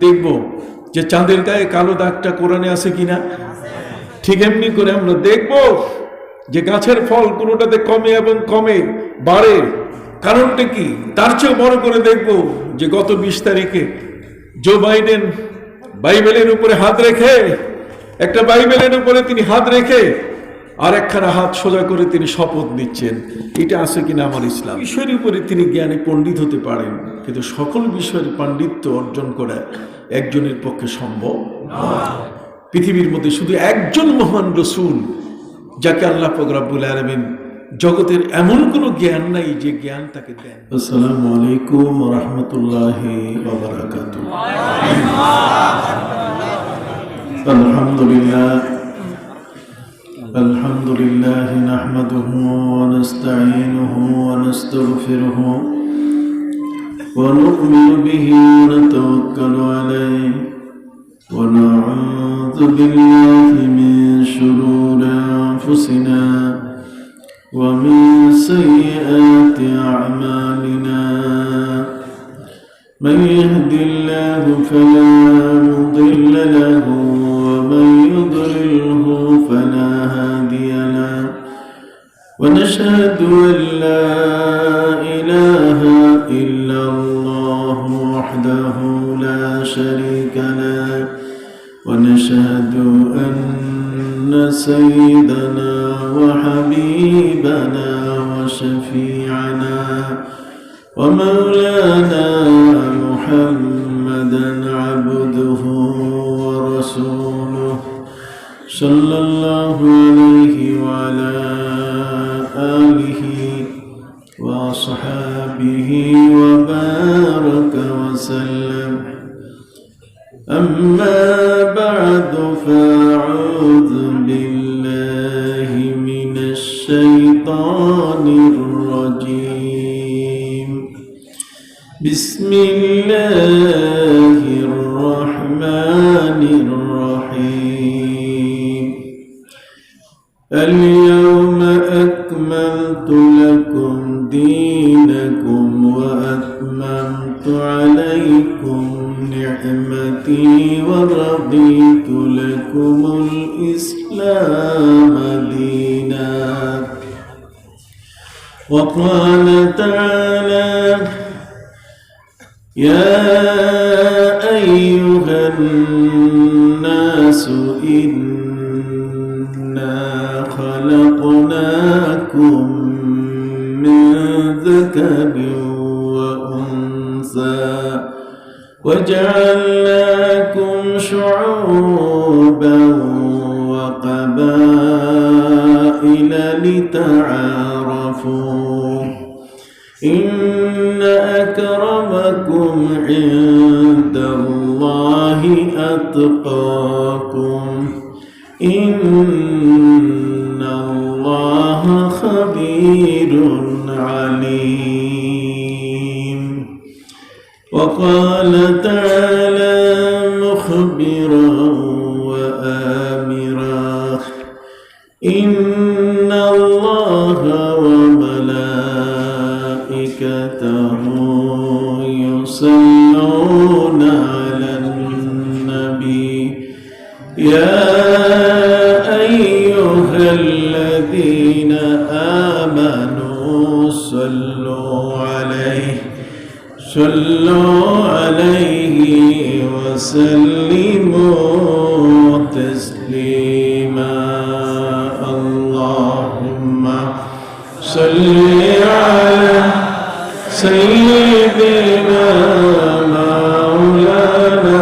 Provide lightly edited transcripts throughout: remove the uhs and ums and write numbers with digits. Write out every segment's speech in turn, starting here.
দেখব যে চাঁদের গায়ে কালো দাগটা কোরআনে আছে কিনা। ঠিক এমনি করে আমরা দেখব যে গাছের ফল কোনোটাতে কমে এবং কমে বাড়ে, কারণটা কি। তার চেয়েও বড় করে দেখব যে গত 20 তারিখে জো বাইডেন বাইবেলের উপরে হাত রেখে, একটা বাইবেলের উপরে তিনি হাত রেখে আর একখানা হাত সোজা করে তিনি শপথ নিচ্ছেন। এটা আছে কিনা আমার ইসলাম। বিষয়ের উপরে তিনি জ্ঞানী পণ্ডিত হতে পারেন, কিন্তু সকল বিষয়ের পাণ্ডিত্য অর্জন করা একজনের পক্ষে সম্ভব নয়। পৃথিবীর মধ্যে শুধু একজন মহান রসূল, যাকে আল্লাহ পাক রব্বুল আলামিন জগতের এমন কোনো জ্ঞান নাই যে জ্ঞান তাকে দেন। আসসালামু আলাইকুম ওয়া রাহমাতুল্লাহি ওয়া বারাকাতুহু। আলহামদুলিল্লাহ নাহমাদুহু ওয়া নাস্তাঈনুহু ওয়া নাস্তাগফিরুহু ওয়া নু'মিনু বিহি ওয়া নাতাওয়াক্কালু আলাইহি ওয়া না'উযু বিল্লাহি মিন শুরুরি আনফুসিনা ওয়া মিন সাইয়্যাতি আ'মালিনা। من يهد الله فلا مضل له ومن يضلله فلا هادي له ونشهد أن لا إله إلا الله وحده لا شريك له ونشهد أن سيدنا وحبيبنا وشفيعنا ومولانا محمدا عبده ورسوله صلى الله عليه وعلى آله وصحبه وبارك وسلم. أما بعد فأعوذ بالله من الشيطان الرجيم. بسم الله الرحمن الرحيم. اليوم أكملت لكم دينكم وأتممت عليكم نعمتي ورضيت لكم الإسلام دينا. وقال تعالى: يا أيها الناس إنا خلقناكم من ذكر وأنثى وجعلناكم شعوبا وقبائل لتعارفوا إن أكرمكم عند الله أتقاكم إن الله خبير عليم. وقال تعالى مخبرا وآمرا: إن الله وملائكته يصلون على النبي يا أيها الذين آمنوا صلوا عليه وسلموا تسليما. اللهم صل على سيدنا مولانا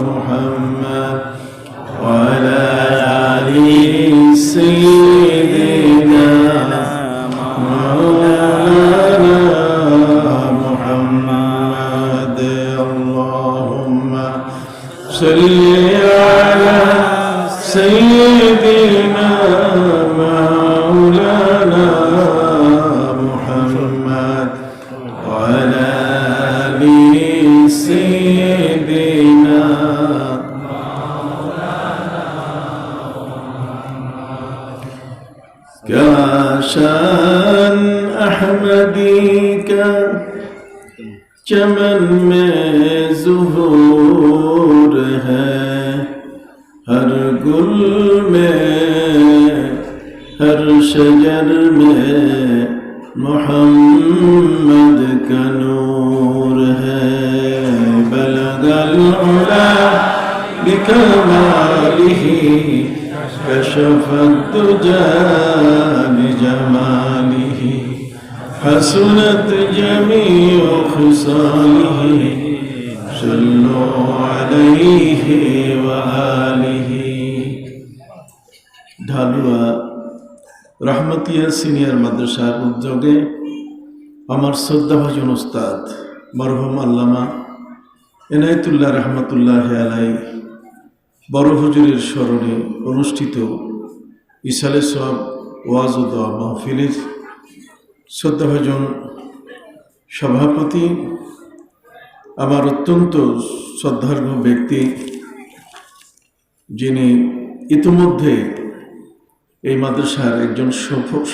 محمد وعلى آل سيدنا مولانا محمد. اللهم صل على سيدنا مولانا محمد وعلى آل سيدنا काशान अहमदी का चमन में ज़ुहूर नूर है, हर गुल में हर शजर में मोहम्मद का नूर है। बलगल उला बिकमालिही कशफत दुजा बिजमालिही हसनत जमीउ खिसालिही सल्लु अलैहि व आलिहि। ঢালুয়া রহমতিয়া সিনিয়র মাদ্রাসার উদ্যোগে আমার শ্রদ্ধাভাজন উস্তাদ মরহুম আল্লামা এনায়েতুল্লাহ রহমতুল্লাহ আলাই বড় হুজুরের স্মরণে অনুষ্ঠিত ইসালে সওয়াব ওয়াজ ও দোয়া মাহফিলের শ্রদ্ধাভাজন সভাপতি, আমার অত্যন্ত শ্রদ্ধার্ঘ ব্যক্তি, যিনি ইতিমধ্যে এই মাদ্রাসার একজন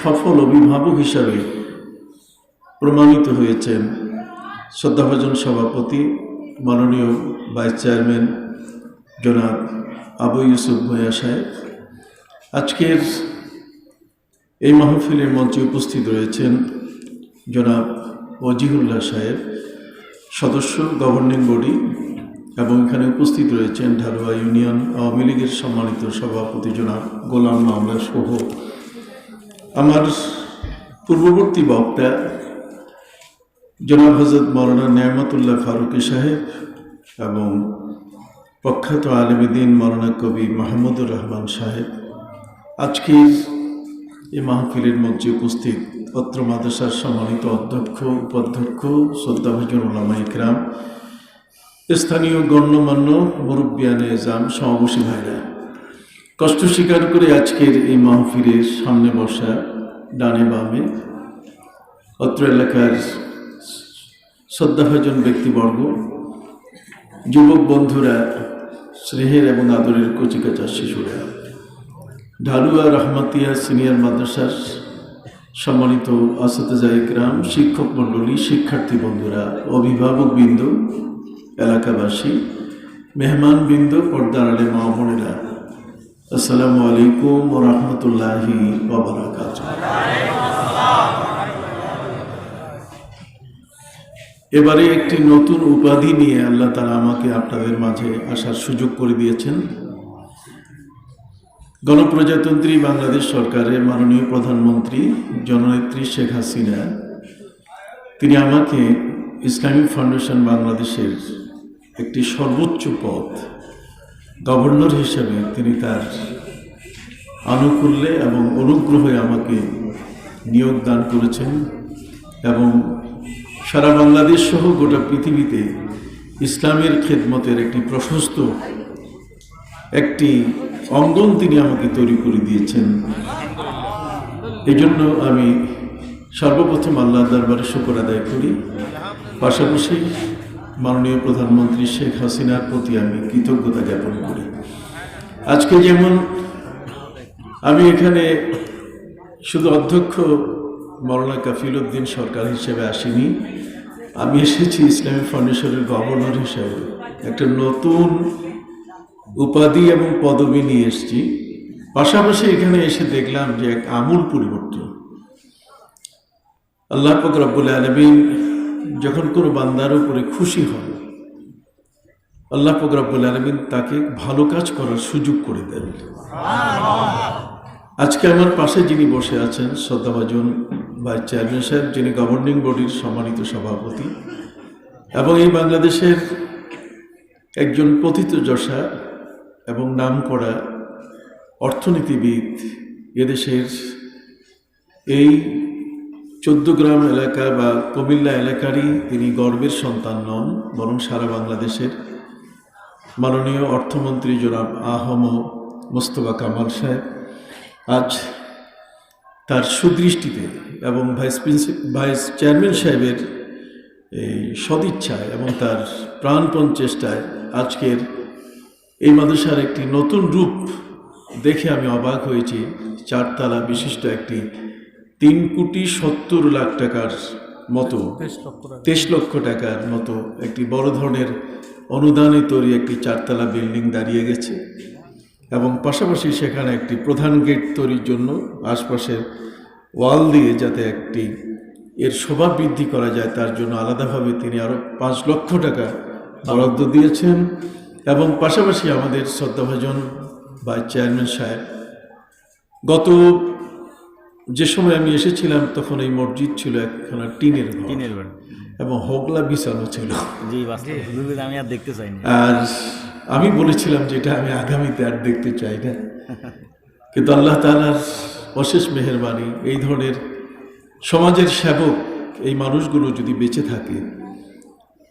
সফল অভিভাবক হিসাবে প্রমাণিত হয়েছেন, শ্রদ্ধাভাজন সভাপতি মাননীয় ভাইস চেয়ারম্যান জনাব আবু ইউসুফ ভূঁইয়া সাহেব। আজকের এই মাহফিলের মঞ্চে উপস্থিত রয়েছেন জনাব ওজিহুল্লাহ সাহেব, সদস্য গভর্নিং বডি, এবং এখানে উপস্থিত রয়েছেন ঢালুয়া ইউনিয়ন আওয়ামী লীগের সম্মানিত সভাপতি জনাব গোলাম মামলা সহ আমার পূর্ববর্তী বক্তা জনাব হযরত মাওলানা নেয়ামতুল্লাহ ফারুকী সাহেব এবং প্রখ্যাত আলেমে দ্বীন মাওলানা কবি মাহমুদুর রহমান সাহেব। আজকের এই মাহফিলের মঞ্চে উপস্থিত অত্র মাদ্রাসার সম্মানিত অধ্যক্ষ, উপাধ্যক্ষ, শ্রদ্ধাভাজন উলামা ইকরাম, স্থানীয় গণ্যমান্য মুরব্বিয়ানে এজাম, সমাবেশী ভাইরা, কষ্ট স্বীকার করে আজকের এই মাহফিলের সামনে বসা ডানে বামে অত্র এলাকার শ্রদ্ধাভাজন ব্যক্তিবর্গ, যুবক বন্ধুরা, স্নেহের এবং আদরের কচিকাচার শিশুরা, ঢালুয়া রহমতিয়া সিনিয়র মাদ্রাসার সম্মানিত আসাতিজা ইকরাম, শিক্ষক মণ্ডলী, শিক্ষার্থী বন্ধুরা, অভিভাবক বৃন্দ, এলাকাবাসী, মেহমান বৃন্দ, পর্দার আলে মা বোনেরা, আসসালামু আলাইকুম ওয়া রাহমাতুল্লাহি ওয়া বারাকাতুহু। এবারে একটি নতুন উপাধি নিয়ে আল্লাহ তাআলা আমাকে আপনাদের মাঝে আসার সুযোগ করে দিয়েছেন। গণপ্রজাতন্ত্রী বাংলাদেশ সরকারের মাননীয় প্রধানমন্ত্রী জননেত্রী শেখ হাসিনা, তিনি আমাকে ইসলামিক ফাউন্ডেশন বাংলাদেশের একটি সর্বোচ্চ পদ গভর্নর হিসেবে তিনি তার আনুকূল্যে এবং অনুগ্রহে আমাকে নিয়োগ দান করেছেন, এবং সারা বাংলাদেশ সহ গোটা পৃথিবীতে ইসলামের খেদমতের একটি প্রশস্ত একটি অঙ্গন তিনি আমাকে তৈরি করে দিয়েছেন। এই জন্য আমি সর্বপ্রথম আল্লাহর দরবারে শুকর আদায় করি, পাশাপাশি মাননীয় প্রধানমন্ত্রী শেখ হাসিনার প্রতি আমি কৃতজ্ঞতা জ্ঞাপন করি। আজকে যেমন আমি এখানে শুধু অধ্যক্ষ মাওলানা কাফিল উদ্দিন সরকার হিসেবে আসিনি, আমি এসেছি ইসলামিক ফাউন্ডেশনের গভর্নর হিসেবে একটা নতুন উপাধি এবং পদবি নিয়ে এসেছি। পাশাপাশি এখানে এসে দেখলাম যে এক আমূল পরিবর্তন। আল্লাহ পাক রব্বুল আলামিন যখন কোনো বান্দার উপরে খুশি হন, আল্লাহ পাক রব্বুল আলামিন তাকে ভালো কাজ করার সুযোগ করে দেন। আজকে আমার পাশে যিনি বসে আছেন শ্রদ্ধাভাজন ভাইস চেয়ারম্যান সাহেব, যিনি গভর্নিং বডির সম্মানিত সভাপতি এবং এই বাংলাদেশের একজন পথিতযশা এবং নামকরা অর্থনীতিবিদ, এদেশের এই 14 গ্রাম এলাকা বা কুমিল্লা এলাকারই তিনি গর্বের সন্তান নন, বরং সারা বাংলাদেশের মাননীয় অর্থমন্ত্রী জনাব আহম মোস্তফা কামাল সাহেব আজ তার সুদৃষ্টিতে এবং ভাইস চেয়ারম্যান সাহেবের এই সদিচ্ছায় এবং তার প্রাণপণ চেষ্টায় আজকের এই মাদ্রাসার একটি নতুন রূপ দেখে আমি অবাক হয়েছি। 4 তলা বিশিষ্ট একটি 3,70,00,000 টাকার মতো, 23 লক্ষ টাকার মতো একটি বড় ধরনের অনুদানে তৈরি একটি 4 তলা বিল্ডিং দাঁড়িয়ে গেছে এবং পাশাপাশি সেখানে একটি প্রধান গেট তৈরির জন্য আশপাশের ওয়াল দিয়ে যাতে একটি এর শোভা বৃদ্ধি করা যায় তার জন্য আলাদাভাবে তিনি আরও 5 লক্ষ টাকা বরাদ্দ দিয়েছেন। এবং পাশাপাশি আমাদের শ্রদ্ধাভাজন ভাইস চেয়ারম্যান সাহেব গত যে সময় আমি এসেছিলাম তখন এই মসজিদ ছিল একখানা টিনের ঘর এবং হোগলা বিছানো ছিল। আমি আর দেখতে চাইনি। আর আমি বলেছিলাম যে এটা আমি আগামীতে আর দেখতে চাই না, কিন্তু আল্লাহ তাআলার অশেষ মেহেরবানি, এই ধরনের সমাজের সেবক এই মানুষগুলো যদি বেঁচে থাকে,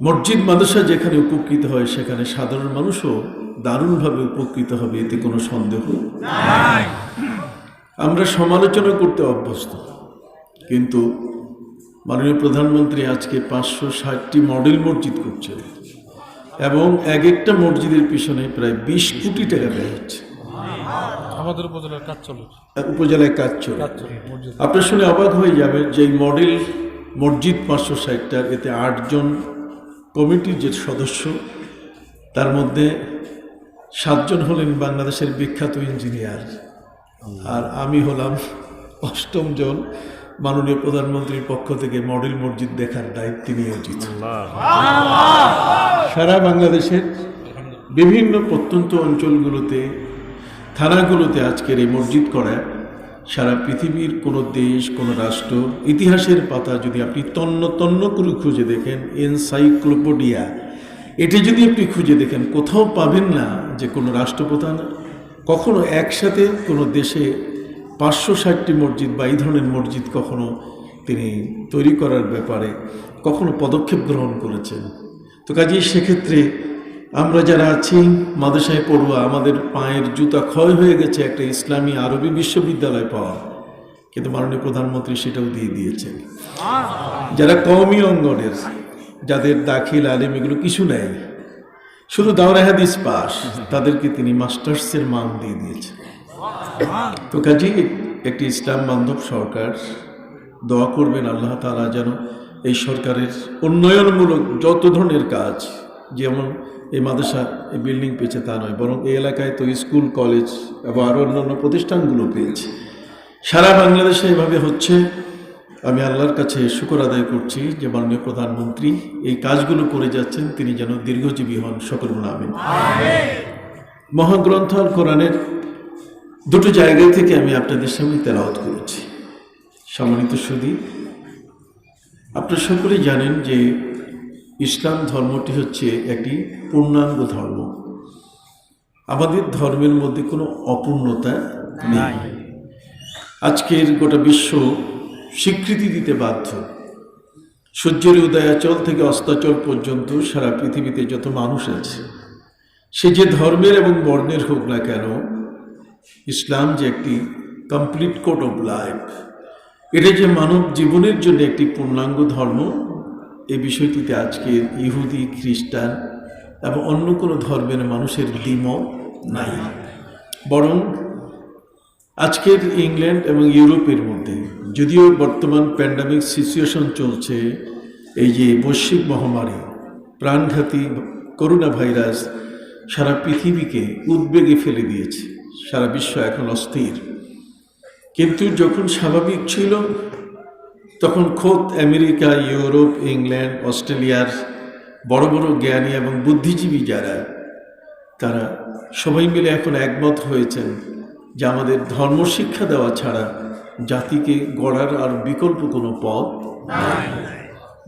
মসজিদ মাদ্রাসা যেখানে উপকৃত হয় সেখানে সাধারণ মানুষও দারুণভাবে উপকৃত হবে, এতে কোনো সন্দেহ নাই। আমরা সমালোচনা করতে অভ্যস্ত, কিন্তু মাননীয় প্রধানমন্ত্রী আজকে 560টি মডেল মসজিদ করছেন এবং এক একটা মসজিদের পিছনে প্রায় 20 কোটি টাকা ব্যয় হচ্ছে। আমাদের উপজেলায় কাজ চলে, উপজেলায় কাজ চলে। আপনার শুনে অবাক হয়ে যাবে যে এই মডেল মসজিদ 560টার, এতে 8 জন কমিটির যে সদস্য, তার মধ্যে 7 জন হলেন বাংলাদেশের বিখ্যাত ইঞ্জিনিয়ার, আর আমি হলাম 8ম জন মাননীয় প্রধানমন্ত্রীর পক্ষ থেকে মডেল মসজিদ দেখার দায়িত্ব নিয়োজিত। সারা বাংলাদেশের বিভিন্ন প্রত্যন্ত অঞ্চলগুলোতে, থানাগুলোতে আজকের এই মসজিদ করা সারা পৃথিবীর কোনো দেশ, কোনো রাষ্ট্র ইতিহাসের পাতা যদি আপনি তন্ন তন্ন করে খুঁজে দেখেন, এনসাইক্লোপিডিয়া এটি যদি আপনি খুঁজে দেখেন, কোথাও পাবেন না যে কোনো রাষ্ট্রপ্রধান কখনো একসাথে কোনো দেশে 560টি মসজিদ বা এই ধরনের মসজিদ কখনো তিনি তৈরি করার ব্যাপারে কখনো পদক্ষেপ গ্রহণ করেছেন। তো কাজেই সেক্ষেত্রে আমরা যারা আছি মাদ্রাসায় পড়ুয়া, আমাদের পায়ের জুতা ক্ষয় হয়ে গেছে একটা ইসলামী আরবি বিশ্ববিদ্যালয় পাওয়া, কিন্তু মাননীয় প্রধানমন্ত্রী সেটাও দিয়ে দিয়েছেন। যারা কওমি অঙ্গনের, যাদের দাখিল আলেম এগুলো কিছু নেই, শুধু দাওরা হাদিস পাস, তাদেরকে তিনি মাস্টার্সের মান দিয়ে দিয়েছেন। তো কাজেই একটি ইসলাম বান্ধব সরকার, দোয়া করবেন আল্লাহ তাআলা যেন এই সরকারের উন্নয়নমূলক যত ধরনের কাজ, যেমন এই মাদ্রাসা এই বিল্ডিং পেয়েছে তা নয়, বরং এই এলাকায় তো স্কুল, কলেজ এবং আরও অন্যান্য প্রতিষ্ঠানগুলো পেয়েছে, সারা বাংলাদেশে এভাবে হচ্ছে। আমি আল্লাহর কাছে শুকর আদায় করছি যে মাননীয় প্রধানমন্ত্রী এই কাজগুলো করে যাচ্ছেন, তিনি যেন দীর্ঘজীবী হন, সকল বলুন আমিন। মহাগ্রন্থ আল কোরআনের 2টো জায়গা থেকে আমি আপনাদের সামনে তেলাওয়াত করেছি। সম্মানিত সুধী, আপনারা সকলেই জানেন যে ইসলাম ধর্মটি হচ্ছে একটি পূর্ণাঙ্গ ধর্ম। আমাদের ধর্মের মধ্যে কোনো অপূর্ণতা নেই। আজকের গোটা বিশ্ব স্বীকৃতি দিতে বাধ্য। সূর্যের উদয়াচল থেকে অস্তাচল পর্যন্ত সারা পৃথিবীতে যত মানুষ আছে, সে যে ধর্মের এবং বর্ণের হোক না কেন, ইসলাম যে একটি কমপ্লিট কোড অফ লাইফ, এটা যে মানব জীবনের জন্য একটি পূর্ণাঙ্গ ধর্ম, এই বিষয়টিতে আজকে ইহুদি, খ্রিস্টান এবং অন্য কোনো ধর্মের মানুষের দ্বিমত নাই। বরং আজকের ইংল্যান্ড এবং ইউরোপের মধ্যে, যদিও বর্তমান প্যান্ডামিক সিচুয়েশন চলছে, এই যে বৈশ্বিক মহামারী, প্রাণঘাতী করোনা ভাইরাস সারা পৃথিবীকে উদ্বেগে ফেলে দিয়েছে, সারা বিশ্ব এখন অস্থির। কিন্তু যখন স্বাভাবিক ছিল তখন খোদ আমেরিকা, ইউরোপ, ইংল্যান্ড, অস্ট্রেলিয়ার বড় বড় জ্ঞানী এবং বুদ্ধিজীবী যারা, তারা সবাই মিলে এখন একমত হয়েছেন যে আমাদের ধর্ম শিক্ষা দেওয়া ছাড়া জাতিকে গড়ার আর বিকল্প কোনো পথ নাই।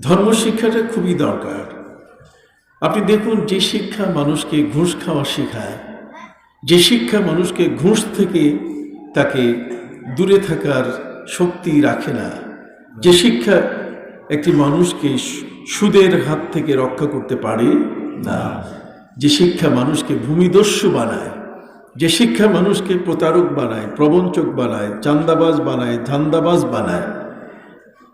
ধর্ম শিক্ষাটা খুবই দরকার। আপনি দেখুন, যে শিক্ষা মানুষকে ঘুষ খাওয়া শেখায়, যে শিক্ষা মানুষকে ঘুষ থেকে তাকে দূরে থাকার শক্তি রাখে না, যে শিক্ষা একটি মানুষকে সুদের হাত থেকে রক্ষা করতে পারে না, যে শিক্ষা মানুষকে ভূমিদস্যু বানায়, যে শিক্ষা মানুষকে প্রতারক বানায়, প্রবঞ্চক বানায়, চান্দাবাজ বানায়, ধান্দাবাজ বানায়,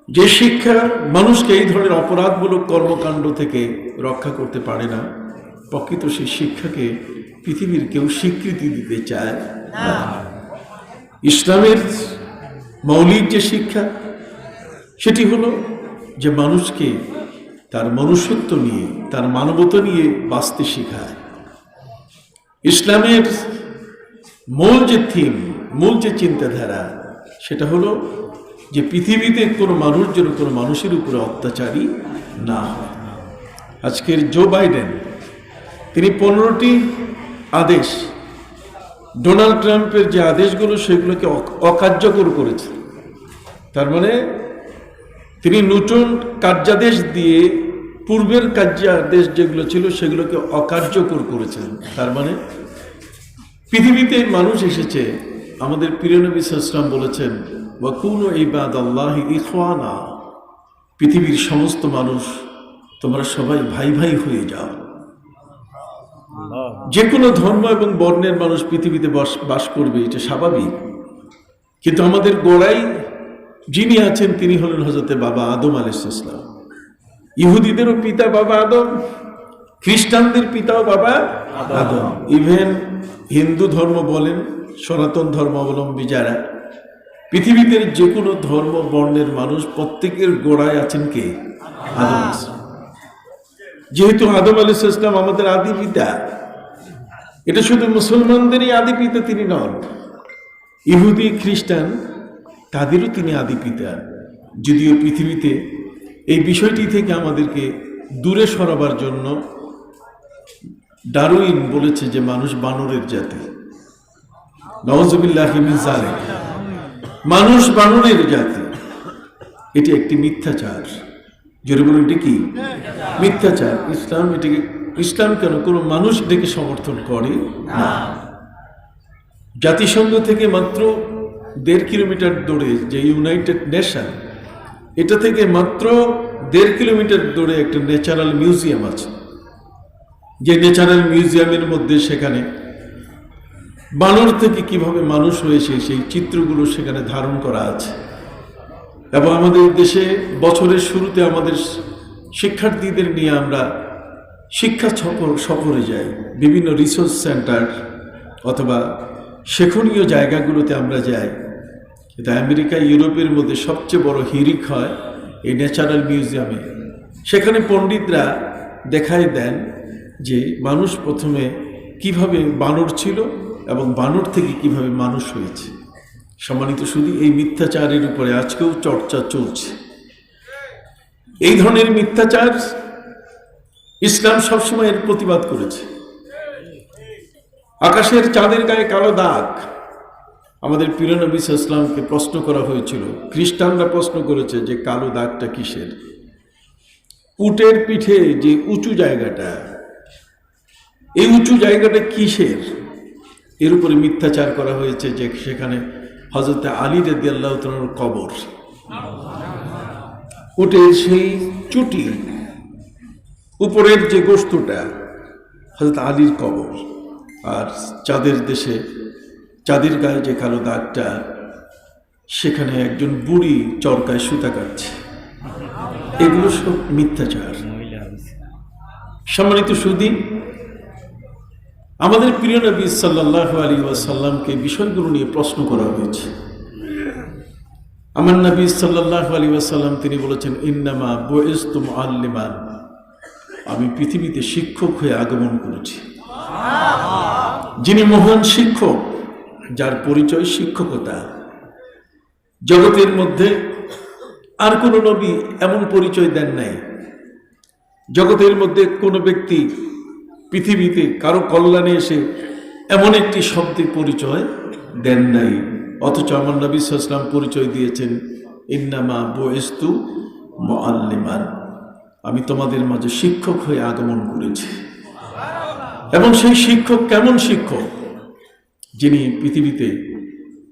যে শিক্ষা মানুষকে এই ধরনের অপরাধমূলক কর্মকাণ্ড থেকে রক্ষা করতে পারে না, প্রকৃত সেই শিক্ষাকে পৃথিবীর কেউ স্বীকৃতি দিতে চায় না। ইসলামের মৌলিক যে শিক্ষা, সেটি হলো যে মানুষকে তার মনুষ্যত্ব নিয়ে, তার মানবতা নিয়ে বাঁচতে শেখায়। ইসলামের মূল যে থিম, মূল যে চিন্তাধারা, সেটা হলো যে পৃথিবীতে কোনো মানুষ যেন কোনো মানুষের উপরে অত্যাচারী না হয়। আজকের জো বাইডেন তিনি 15টি আদেশ, ডোনাল্ড ট্রাম্পের যে আদেশগুলো সেগুলোকে অকার্যকর করেছেন। তার মানে তিনি নতুন কার্যাদেশ দিয়ে পূর্বের কার্যাদেশ যেগুলো ছিল সেগুলোকে অকার্যকর করেছেন। তার মানে পৃথিবীতে মানুষ এসেছে, আমাদের প্রিয় নবী সাল্লাল্লাহু আলাইহি ওয়াসাল্লাম বলেছেন ওয়াকুনু ইবাদাল্লাহি ইখওয়ানা, পৃথিবীর সমস্ত মানুষ তোমরা সবাই ভাই ভাই হয়ে যাও। যে কোনো ধর্ম এবং বর্ণের মানুষ পৃথিবীতে বাস করবে, এটা স্বাভাবিক। কিন্তু আমাদের গোড়ায় যিনি আছেন তিনি হলেন হযরতে বাবা আদম আলাইহিস সালাম। ইহুদিদেরও পিতা বাবা আদম, খ্রিস্টানদের পিতাও বাবা আদম। ইভেন হিন্দু ধর্ম বলেন, সনাতন ধর্মাবলম্বী যারা, পৃথিবীতে যে কোনো ধর্ম বর্ণের মানুষ প্রত্যেকের গোড়ায় আছেন কে? আদম আলাইহিস সালাম। যেহেতু আদম আলাইহিস সালাম আমাদের আদি পিতা, এটা শুধু মুসলমানদেরই আদি পিতা তিনি নন, ইহুদি খ্রিস্টান তাদেরও তিনি আদি পিতা। যদিও পৃথিবীতে এই বিষয়টি থেকে আমাদেরকে দূরে সরাবার জন্য ডারউইন বলেছে যে মানুষ বানরের জাতি। নাউযুবিল্লাহি মিন যালিক, মানুষ বানরের জাতি। এটি একটি মিথ্যাচার। জোরে বলুন, এটি কি মিথ্যাচার? ইসলাম কেন কোনো মানুষ এটাকে সমর্থন করে না। জাতিসংঘ থেকে মাত্র 1.5 কিলোমিটার দূরে যে ইউনাইটেড নেশন, এটা থেকে মাত্র 1.5 কিলোমিটার দূরে একটা ন্যাচারাল মিউজিয়াম আছে। যে ন্যাচারাল মিউজিয়ামের মধ্যে সেখানে বানর থেকে কিভাবে মানুষ হয়েছে সেই চিত্রগুলো সেখানে ধারণ করা আছে। এবং আমাদের দেশে বছরের শুরুতে আমাদের শিক্ষার্থীদের নিয়ে আমরা শিক্ষা সফরে যাই, বিভিন্ন রিসার্চ সেন্টার অথবা শিক্ষণীয় জায়গাগুলোতে আমরা যাই। কিন্তু আমেরিকা, ইউরোপের মধ্যে সবচেয়ে বড় হিরিক হয় এই ন্যাচারাল মিউজিয়ামে। সেখানে পণ্ডিতরা দেখায় দেন যে মানুষ প্রথমে কিভাবে বানর ছিল এবং বানর থেকে কিভাবে মানুষ হয়েছে। সম্মানিত শুধু এই মিথ্যাচারের উপরে আজকেও চর্চা চলছে। এই ধরনের মিথ্যাচার ইসলাম সবসময় এর প্রতিবাদ করেছে। আকাশের চাঁদের গায়ে কালো দাগ, আমাদের প্রিয় নবী সাল্লাল্লাহু আলাইহি ওয়াসাল্লামকে প্রশ্ন করা হয়েছিল, খ্রিস্টানরা প্রশ্ন করেছে যে কালো দাগটা কিসের? উটের পিঠে যে উঁচু জায়গাটা, এই উঁচু জায়গাটা কিসের? এর উপরে মিথ্যাচার করা হয়েছে যে সেখানে হযরত আলী রাদিয়াল্লাহু তাআলার কবর। উটের সেই চুটি, উপরের যে গোস্তটা হযরত আলীর কবর। আর চাঁদের দেশে চাঁদের গায়ে যে কালো দাগটা, সেখানে একজন বুড়ি চরকায় সুতা কাটছে। এগুলো সব মিথ্যাচার। সম্মানিত সুধী, আমাদের প্রিয় নবী সাল্লাল্লাহু আলাইহি ওয়াসাল্লামকে বিষয়গুলো নিয়ে প্রশ্ন করা হয়েছে। আমার নবী সাল্লাল্লাহু আলাইহি ওয়াসাল্লাম তিনি বলেছেন, ইন্নামা বুইসতু মুআল্লিমান, আমি পৃথিবীতে শিক্ষক হয়ে আগমন করেছি। যিনি মহান শিক্ষক, যার পরিচয় শিক্ষকতা। জগতের মধ্যে আর কোনো নবী এমন পরিচয় দেন নাই। জগতের মধ্যে কোনো ব্যক্তি পৃথিবীতে কারো কল্যাণে এসে এমন একটি শব্দের পরিচয় দেন নাই। অথচ আমার নবী সাল্লাল্লাহু আলাইহি ওয়াসাল্লাম পরিচয় দিয়েছেন, ইন্নামা বুইসতু মুআল্লিমান, আমি তোমাদের মাঝে শিক্ষক হয়ে আগমন করেছি। এবং সেই শিক্ষক কেমন শিক্ষক? যিনি পৃথিবীতে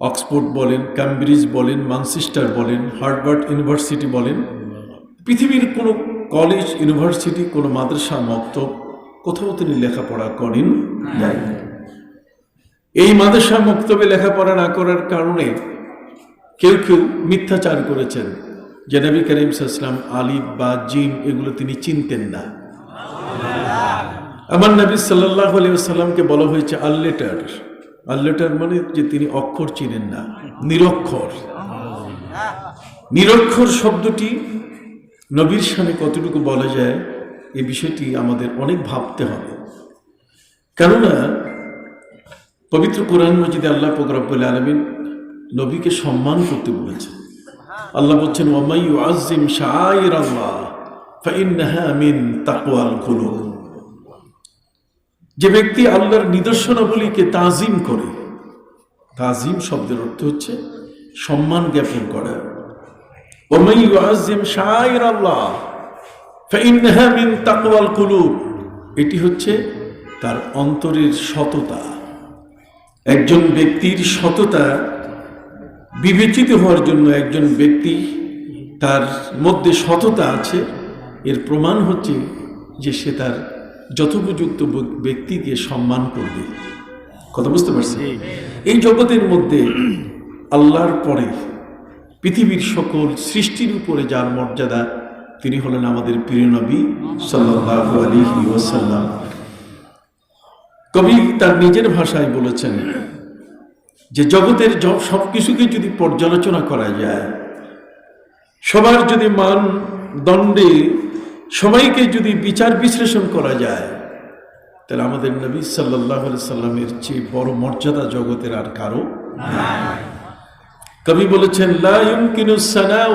অক্সফোর্ড বলেন, ক্যামব্রিজ বলেন, ম্যানচেস্টার বলেন, হার্ভার্ড ইউনিভার্সিটি বলেন, পৃথিবীর কোনো কলেজ, ইউনিভার্সিটি, কোনো মাদ্রাসা, মক্তব কোথাও তিনি লেখাপড়া করেন নাই। এই মাদ্রাসা মক্তবে লেখাপড়া না করার কারণে কেউ কেউ মিথ্যাচার করেছেন যে নবী করিম সাল্লাল্লাহু আলাইহি ওয়াসাল্লাম আলিফ বা জিম এগুলো তিনি চিনতেন না। আমার নবী সাল্লাল্লাহু আলাইহি ওয়াসাল্লামকে বলা হয়েছে আল্লেটার। আল্লেটার মানে যে তিনি অক্ষর চিনেন না, নিরক্ষর। নিরক্ষর শব্দটি নবীর শানে কতটুকু বলা যায় এই বিষয়টি আমাদের অনেক ভাবতে হবে। কেননা পবিত্র কোরআন মজিদে আল্লাহ পাক রব্বুল আলামিন নবীকে সম্মান করতে বলেছেন। আল্লাহ বলছেন ওয়ামাই ইউআযযিম শাআইরাল্লাহ ফাইন্নাহা মিন তাকওয়াল কুলুব। যে ব্যক্তি আল্লাহর নিদর্শনাবলীকে তাজিম করে, তাজিম শব্দের অর্থ হচ্ছে সম্মান জ্ঞাপন করা। ওয়ামাই ইউআযযিম শাআইরাল্লাহ ফাইন্নাহা মিন তাকওয়াল কুলুব, এটি হচ্ছে তার অন্তরের সততা। একজন ব্যক্তির সততা বিবেচিত হওয়ার জন্য একজন ব্যক্তি তার মধ্যে সততা আছে এর প্রমাণ হচ্ছে যে সে তার যথোপযুক্ত ব্যক্তিকে সম্মান করবে। কথা বুঝতে পারছি? এই জগতের মধ্যে আল্লাহর পরে পৃথিবীর সকল সৃষ্টির উপরে যার মর্যাদা তিনি হলেন আমাদের প্রিয় নবী সাল্লাল্লাহু আলাইহি ওয়াসাল্লাম। কবি তার নিজের ভাষায় বলেছেন যে জগতের সব কিছুকে যদি পর্যালোচনা করা যায়, সবার যদি মান দণ্ডে সবাইকে যদি বিচার বিশ্লেষণ করা যায়, তাহলে আমাদের নবী সাল্লাল্লাহু আলাইহি সাল্লামের চেয়ে বড় মর্যাদা জগতের আর কারো নাই। কবি বলেছেন লা ইউমকিনু সানাউ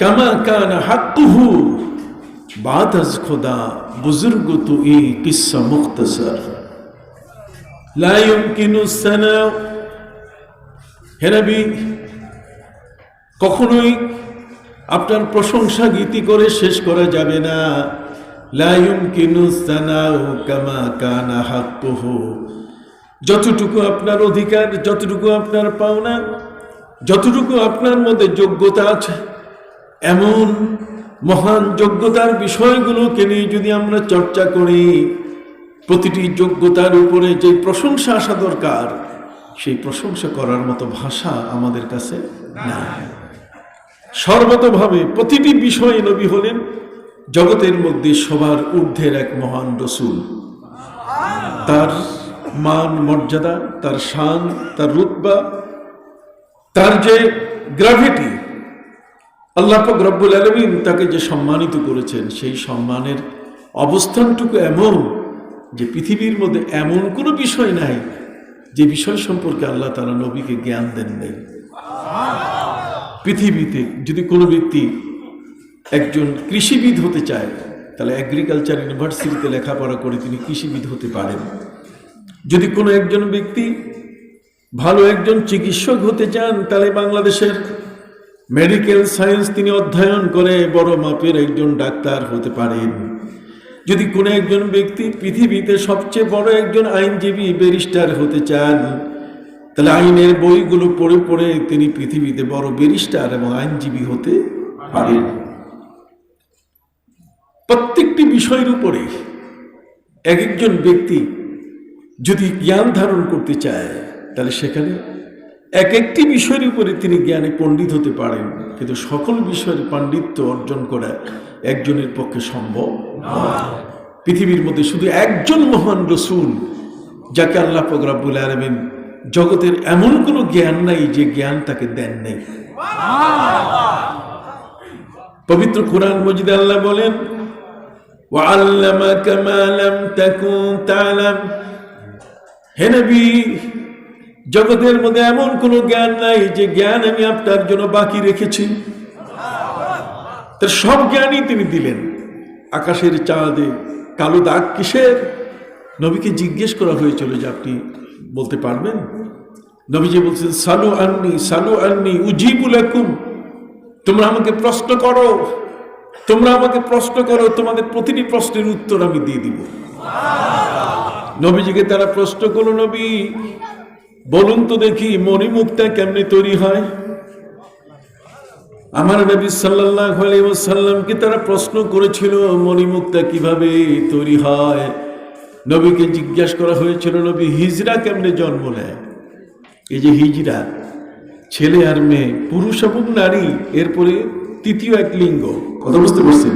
কামা কানা হাক্কুহু বাদ আজ খোদা বুজুর্গ তু ই কিসসা মুখতাসার। লা ইউমকিনু সানাউ, হে নবী কখনোই আপনার প্রশংসা গীতি করে শেষ করা যাবে না। লা ইউমকিনু সানাউ কামা কানা হাক্কুহু, যতটুকু আপনার অধিকার, যতটুকু আপনার পাওনা, যতটুকু আপনার মধ্যে যোগ্যতা আছে, এমন মহান যোগ্যতার বিষয়গুলোকে নিয়ে যদি আমরা চর্চা করি, প্রতিটি যোগ্যতার উপরে যে প্রশংসা আসা দরকার সেই প্রশংসা করার মতো ভাষা আমাদের কাছে নাই। সর্বতভাবে প্রতিটি বিষয়ে নবী হলেন জগতের মধ্যে সবার ঊর্ধ্বের এক মহান রসূল। তার মান মর্যাদা, তার শান, তার রুতবা, তার যে গ্র্যাভিটি, আল্লাহ পাক রব্বুল আলামিন তাকে যে সম্মানিত করেছেন সেই সম্মানের অবস্থানটুকু এমন যে পৃথিবীর মধ্যে এমন কোনো বিষয় নাই যে বিষয় সম্পর্কে আল্লাহ তাআলা নবীকে জ্ঞান দেন নাই। পৃথিবীতে যদি কোনো ব্যক্তি একজন কৃষিবিদ হতে চায়, তাহলে এগ্রিকালচার ইউনিভার্সিটিতে লেখাপড়া করে তিনি কৃষিবিদ হতে পারেন। যদি কোনো একজন ব্যক্তি ভালো একজন চিকিৎসক হতে চান, তাহলে বাংলাদেশের মেডিকেল সায়েন্স তিনি অধ্যয়ন করে বড় মাপের একজন ডাক্তার হতে পারেন। যদি কোনো একজন ব্যক্তি পৃথিবীতে সবচেয়ে বড় একজন আইনজীবী ব্যারিস্টার হতে চান, তাহলে আইনের বইগুলো পড়ে পড়ে তিনি পৃথিবীতে বড় ব্যারিস্টার এবং আইনজীবী হতে পারেন। প্রত্যেকটি বিষয়ের উপরে এক একজন ব্যক্তি যদি জ্ঞান ধারণ করতে চায়, তাহলে সেখানে এক একটি বিষয়ের উপরে তিনি জ্ঞানে পণ্ডিত হতে পারেন, কিন্তু সকল বিষয়ের পাণ্ডিত্য অর্জন করা একজনের পক্ষে সম্ভব নয়। পৃথিবীর মধ্যে শুধু একজন মহান রসূল যাকে আল্লাহ পাক রব্বুল আলামিন জগতের এমন কোনো জ্ঞান নাই যে জ্ঞান তাকে দেন নাই। পবিত্র কোরআন মজিদে আল্লাহ বলেন ওয়াআল্লামাকা মা লাম তাকুন তা'লাম, হে নবী জগতের মধ্যে এমন কোনো জ্ঞান নাই যে জ্ঞান আমি আপনার জন্য বাকি রেখেছি। তার সব জ্ঞানই তিনি দিলেন। আকাশের চাঁদে কালো দাগ কিসের? নবীকে জিজ্ঞেস করা হয়েছিল যে আপনি বলতে পারবেন? নবীজি বলছেন সালু আন্নি উজিবু লাকুম, তোমরা আমাকে প্রশ্ন করো, তোমরা আমাকে প্রশ্ন করো, তোমাদের প্রতিটি প্রশ্নের উত্তর আমি দিয়ে দিব। নবীজিকে তারা প্রশ্ন করলো, নবী বলুন তো দেখি মণিমুক্তা কেমনে তৈরি হয়? আমার নবী সাল্লাল্লাহু আলাইহি ওয়াসাল্লামকে তারা প্রশ্ন করেছিল মণিমুক্তা কিভাবে তৈরি হয়। নবীকে জিজ্ঞাসা করা হয়েছিল নবী হিজরা কেমনে জন্ম নেয়? এই যে হিজরা, ছেলে আর মেয়ে, পুরুষ এবং নারী, এরপরে তৃতীয় এক লিঙ্গ। কথা বুঝতে পারছেন?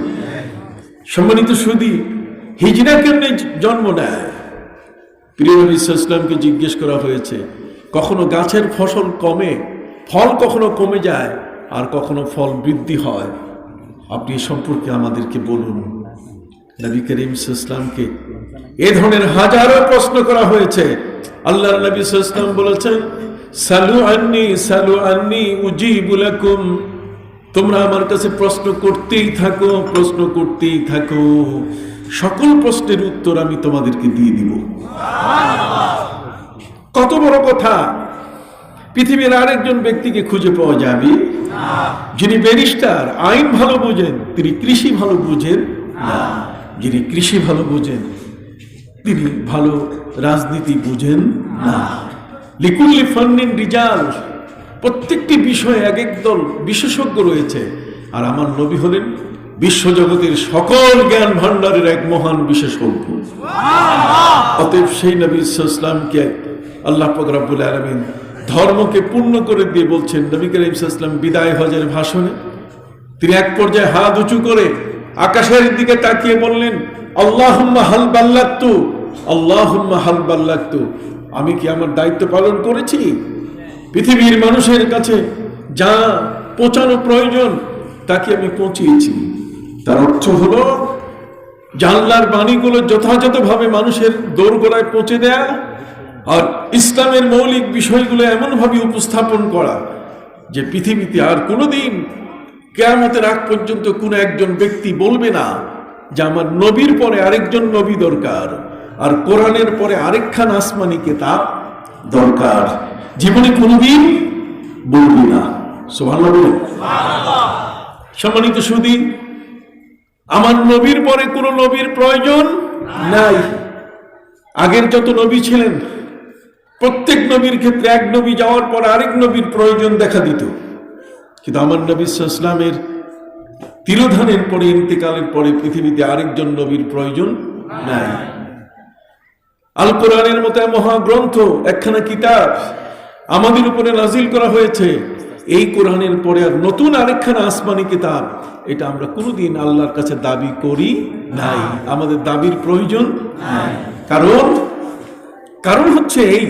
সম্মানিত সুধী, হিজরা কেমনে জন্ম নেয়? প্রিয় নবী সাল্লাল্লাহু আলাইহি ওয়াসাল্লামকে জিজ্ঞেস করা হয়েছে। কখনো গাছের ফসল কমে, ফল কখনো কমে যায়, আর কখনো ফল বৃদ্ধি হয়। আপনি এ সম্পর্কে আমাদেরকে বলুন। নবী করিম সাল্লাল্লাহু আলাইহি ওয়াসাল্লামকে এ ধরনের হাজারো প্রশ্ন করা হয়েছে। আল্লাহর নবী সাল্লাল্লাহু আলাইহি ওয়াসাল্লাম বলেছেন, সালু আন্নি উজিবু লাকুম, তোমরা আমার কাছে প্রশ্ন করতেই থাকো, প্রশ্ন করতেই থাকো, সকল প্রশ্নের উত্তর আমি তোমাদেরকে দিয়ে দিব। কত বড় কথা! পৃথিবীর আরেকজন ব্যক্তিকে খুঁজে পাওয়া যাবে যিনি ব্যারিস্টার, আইন ভালো বোঝেন, তিনি কৃষি ভালো বুঝেন না। যিনি কৃষি ভালো বোঝেন তিনি ভালো রাজনীতি বুঝেন না। লিকুল্লি ফান্নিন রিজাল, প্রত্যেকটি বিষয়ে এক এক দল বিশেষজ্ঞ রয়েছে, আর আমার নবী হলেন বিশ্বজগতের সকল জ্ঞান ভান্ডারের এক মহান বিশেষজ্ঞ। অতএব সেই নবী সাল্লাল্লাহু আলাইহি ওয়াসাল্লামকে আল্লাহ পাক রব্বুল আলামিন ধর্মকে পূর্ণ করে দিয়ে বলছেন, নবী করিম সাল্লাল্লাহু আলাইহি ওয়াসাল্লাম বিদায় হজের ভাষণে তিনি এক পর্যায়ে হাত উঁচু করে আকাশের দিকে তাকিয়ে বললেন, আল্লাহুম্মা হাল বাল্লাগতু, আল্লাহুম্মা হাল বাল্লাগতু, আমি কি আমার দায়িত্ব পালন করেছি? পৃথিবীর মানুষের কাছে যা পৌঁছানো প্রয়োজন তাকে আমি পৌঁছিয়েছি। তার অর্থ হলো আল্লাহর বাণীগুলো যথাযথভাবে মানুষের দোরগোড়ায় পৌঁছে দেয়া, আর ইসলামের মৌলিক বিষয়গুলো এমনভাবে উপস্থাপন করা যে পৃথিবীতে আর কোনোদিন কিয়ামতের আগ পর্যন্ত কোনো একজন ব্যক্তি বলবে না যে আমার নবীর পরে আরেকজন নবী দরকার, আর কোরআনের পরে আরেকখান আসমানি কিতাব দরকার। জীবনে কোনোদিন বলবি না। সুবহানাল্লাহ বলেন। সম্মানিত সুধী, আমার নবীর পরে কোনো নবীর প্রয়োজন নাই। আগের যত নবী ছিলেন প্রত্যেক নবীর ক্ষেত্রে এক নবী যাওয়ার পর আরেক নবীর প্রয়োজন দেখা দিত, কিন্তু আমার নবী সাল্লাল্লাহু আলাইহি ওয়াসাল্লামের তিরোধানের পরে, ইন্তেকালের পরে পৃথিবীতে আরেকজন নবীর প্রয়োজন নাই। আল কোরআনের মতো মহাগ্রন্থ, একখানা কিতাব আমাদের উপরে নাজিল করা হয়েছে, এই কোরআনের পরে আর নতুন আরেকখানা আসমানি কিতাব, এটা আমরা কোনোদিন আল্লাহর কাছে দাবি করি নাই। আমাদের দাবির প্রয়োজন নাই। কারণ হচ্ছে এই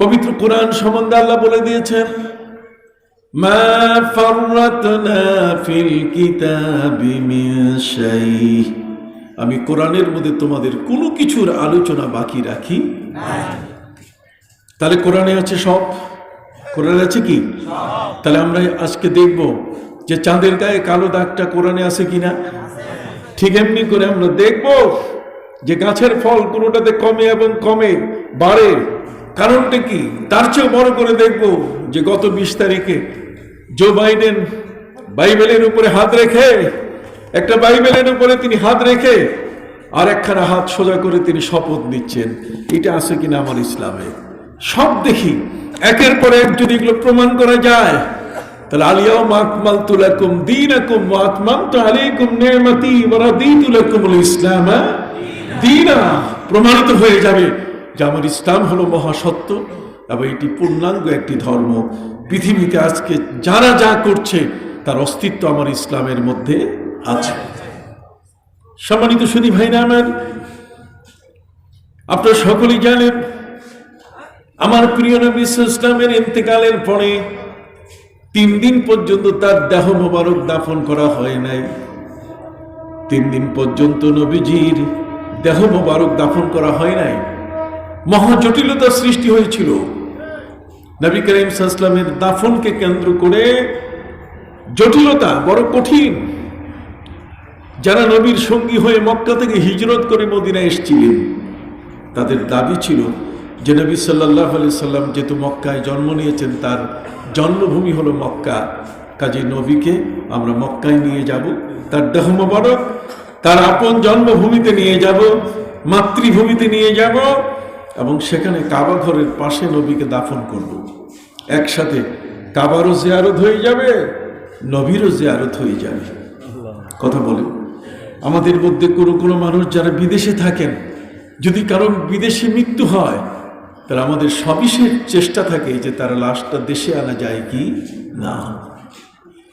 পবিত্র কোরআন সম্বন্ধে আল্লাহ বলে দিয়েছেন, মা ফাররাতনা ফিল কিতাবি মিন শাই, আমি কোরআনের মধ্যে তোমাদের কোনো কিছুর আলোচনা বাকি রাখি নাই। তাহলে কোরআনে আছে সব, কোরআনে আছে কি? তাহলে আমরা আজকে দেখব যে চাঁদের গায়ে কালো দাগটা কোরআনে আছে কিনা। ঠিক এমনি করে আমরা দেখব যে গাছের ফল কোনোটাতে কমে এবং কমে, বাড়ে, কারণটা কি। তার চেয়েও বড় করে দেখব যে গত 20 তারিখে জো বাইডেন বাইবেলের উপরে হাত রেখে, একটা বাইবেলের উপরে তিনি হাত রেখে আর একখানা হাত সোজা করে তিনি শপথ নিচ্ছেন। এটা আছে কিনা আমার ইসলামে? সব দেখি একের পর এক। যদি এগুলো প্রমাণ করা যায় তাহলে আলিয়াউমা আকমালতু লাকুম দীনাকুম ওয়া আতমামতু আলাইকুম নি'মাতি ওয়া রাদিতু লাকুমুল ইসলাম দীনা, প্রমাণিত হয়ে যাবে যে আমার ইসলাম হলো মহাসত্য এবং এটি পূর্ণাঙ্গ একটি ধর্ম। পৃথিবীতে আজকে যারা যা করছে তার অস্তিত্ব আমার ইসলামের মধ্যে আছে। সম্মানিত সুধী ভাইরা আমার, আপনারা সকলেই জানেন আমার প্রিয় নবী সাল্লাল্লাহু আলাইহি ওয়াসাল্লামের ইন্তেকালের পরে 3 দিন পর্যন্ত তার দেহ মোবারক দাফন করা হয় নাই। 3 দিন পর্যন্ত নবীজির দেহ মোবারক দাফন করা হয় নাই। মহা জটিলতা সৃষ্টি হয়েছিল। নবী করিম সাল্লাল্লাহু আলাইহি ওয়াসাল্লামের দাফনকে কেন্দ্র করে জটিলতা বড় কঠিন। যারা নবীর সঙ্গী হয়ে মক্কা থেকে হিজরত করে মদিনায় এসেছিলেন তাদের দাবি ছিল যে নবী সাল্লাল্লাহু আলাইহি সাল্লাম যেহেতু মক্কায় জন্ম নিয়েছেন, তার জন্মভূমি হলো মক্কা, কাজে নবীকে আমরা মক্কায় নিয়ে যাব, তার দেহ মোবারক তার আপন জন্মভূমিতে নিয়ে যাব, মাতৃভূমিতে নিয়ে যাব এবং সেখানে কাবা ঘরের পাশে নবীকে দাফন করব। একসাথে কাবারও জিয়ারত হয়ে যাবে, নবীরও জিয়ারত হয়ে যাবে। কথা বলে আমাদের মধ্যে কোনো মানুষ যারা বিদেশে থাকেন, যদি কারো বিদেশে মৃত্যু হয় তাহলে আমাদের সবিশেষ চেষ্টা থাকে যে তার লাশটা দেশে আনা যায় কি না।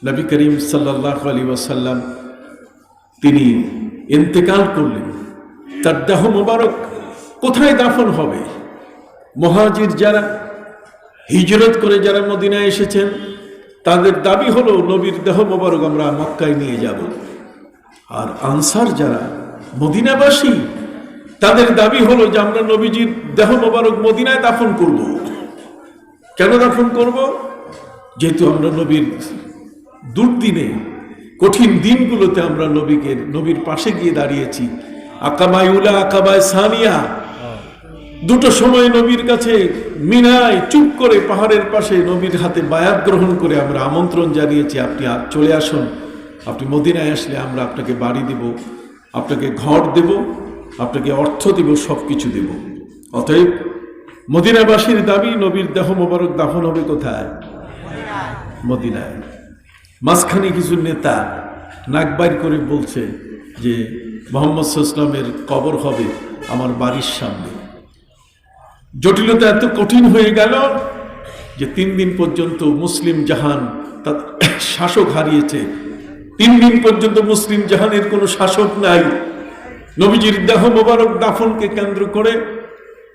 নবী করিম সাল্লাল্লাহু আলাইহি ওয়াসাল্লাম তিনি ইন্তেকাল করলেন, তার দেহ মোবারক কোথায় দাফন হবে? মুহাজির যারা হিজরত করে যারা মদিনায় এসেছেন তাদের দাবি হলো নবীর দেহ মোবারক আমরা মক্কায় নিয়ে যাব। আর আনসার যারা মদিনাবাসী, তাদের দাবি হলো যে আমরা নবীজির দেহ মোবারক মদিনায় দাফন করব। কেন দাফন করব? যেহেতু আমরা নবীর দুর্দিনে, কঠিন দিনগুলোতে আমরা নবীর পাশে গিয়ে দাঁড়িয়েছি। আকাবায় উলা, আকাবায় সানিয়া, দুটো সময় নবীর কাছে মিনায় চুপ করে পাহাড়ের পাশে নবীর হাতে বায়াত গ্রহণ করে আমরা আমন্ত্রণ জানিয়েছি, আপনি চলে আসুন, আপনি মদিনায় আসলে আমরা আপনাকে বাড়ি দেব, আপনাকে ঘর দেব, আপনাকে অর্থ দেব, সব কিছু দেব। অতএব মদিনাবাসীর দাবি নবীর দেহ মোবারক দাফন হবে কোথায়? মদিনায়। মাঝখানে কিছু নেতা নাক বাইর করে বলছে যে মুহাম্মদ সাল্লাল্লাহু আলাইহি ওয়াসাল্লামের কবর হবে আমার বাড়ির সামনে। জটিলতা এত কঠিন হয়ে গেল যে 3 দিন পর্যন্ত মুসলিম জাহান তার শাসক হারিয়েছে। 3 দিন পর্যন্ত মুসলিম জাহানের কোনো শাসক নাই। নবীজির দেহ মোবারক দাফনকে কেন্দ্র করে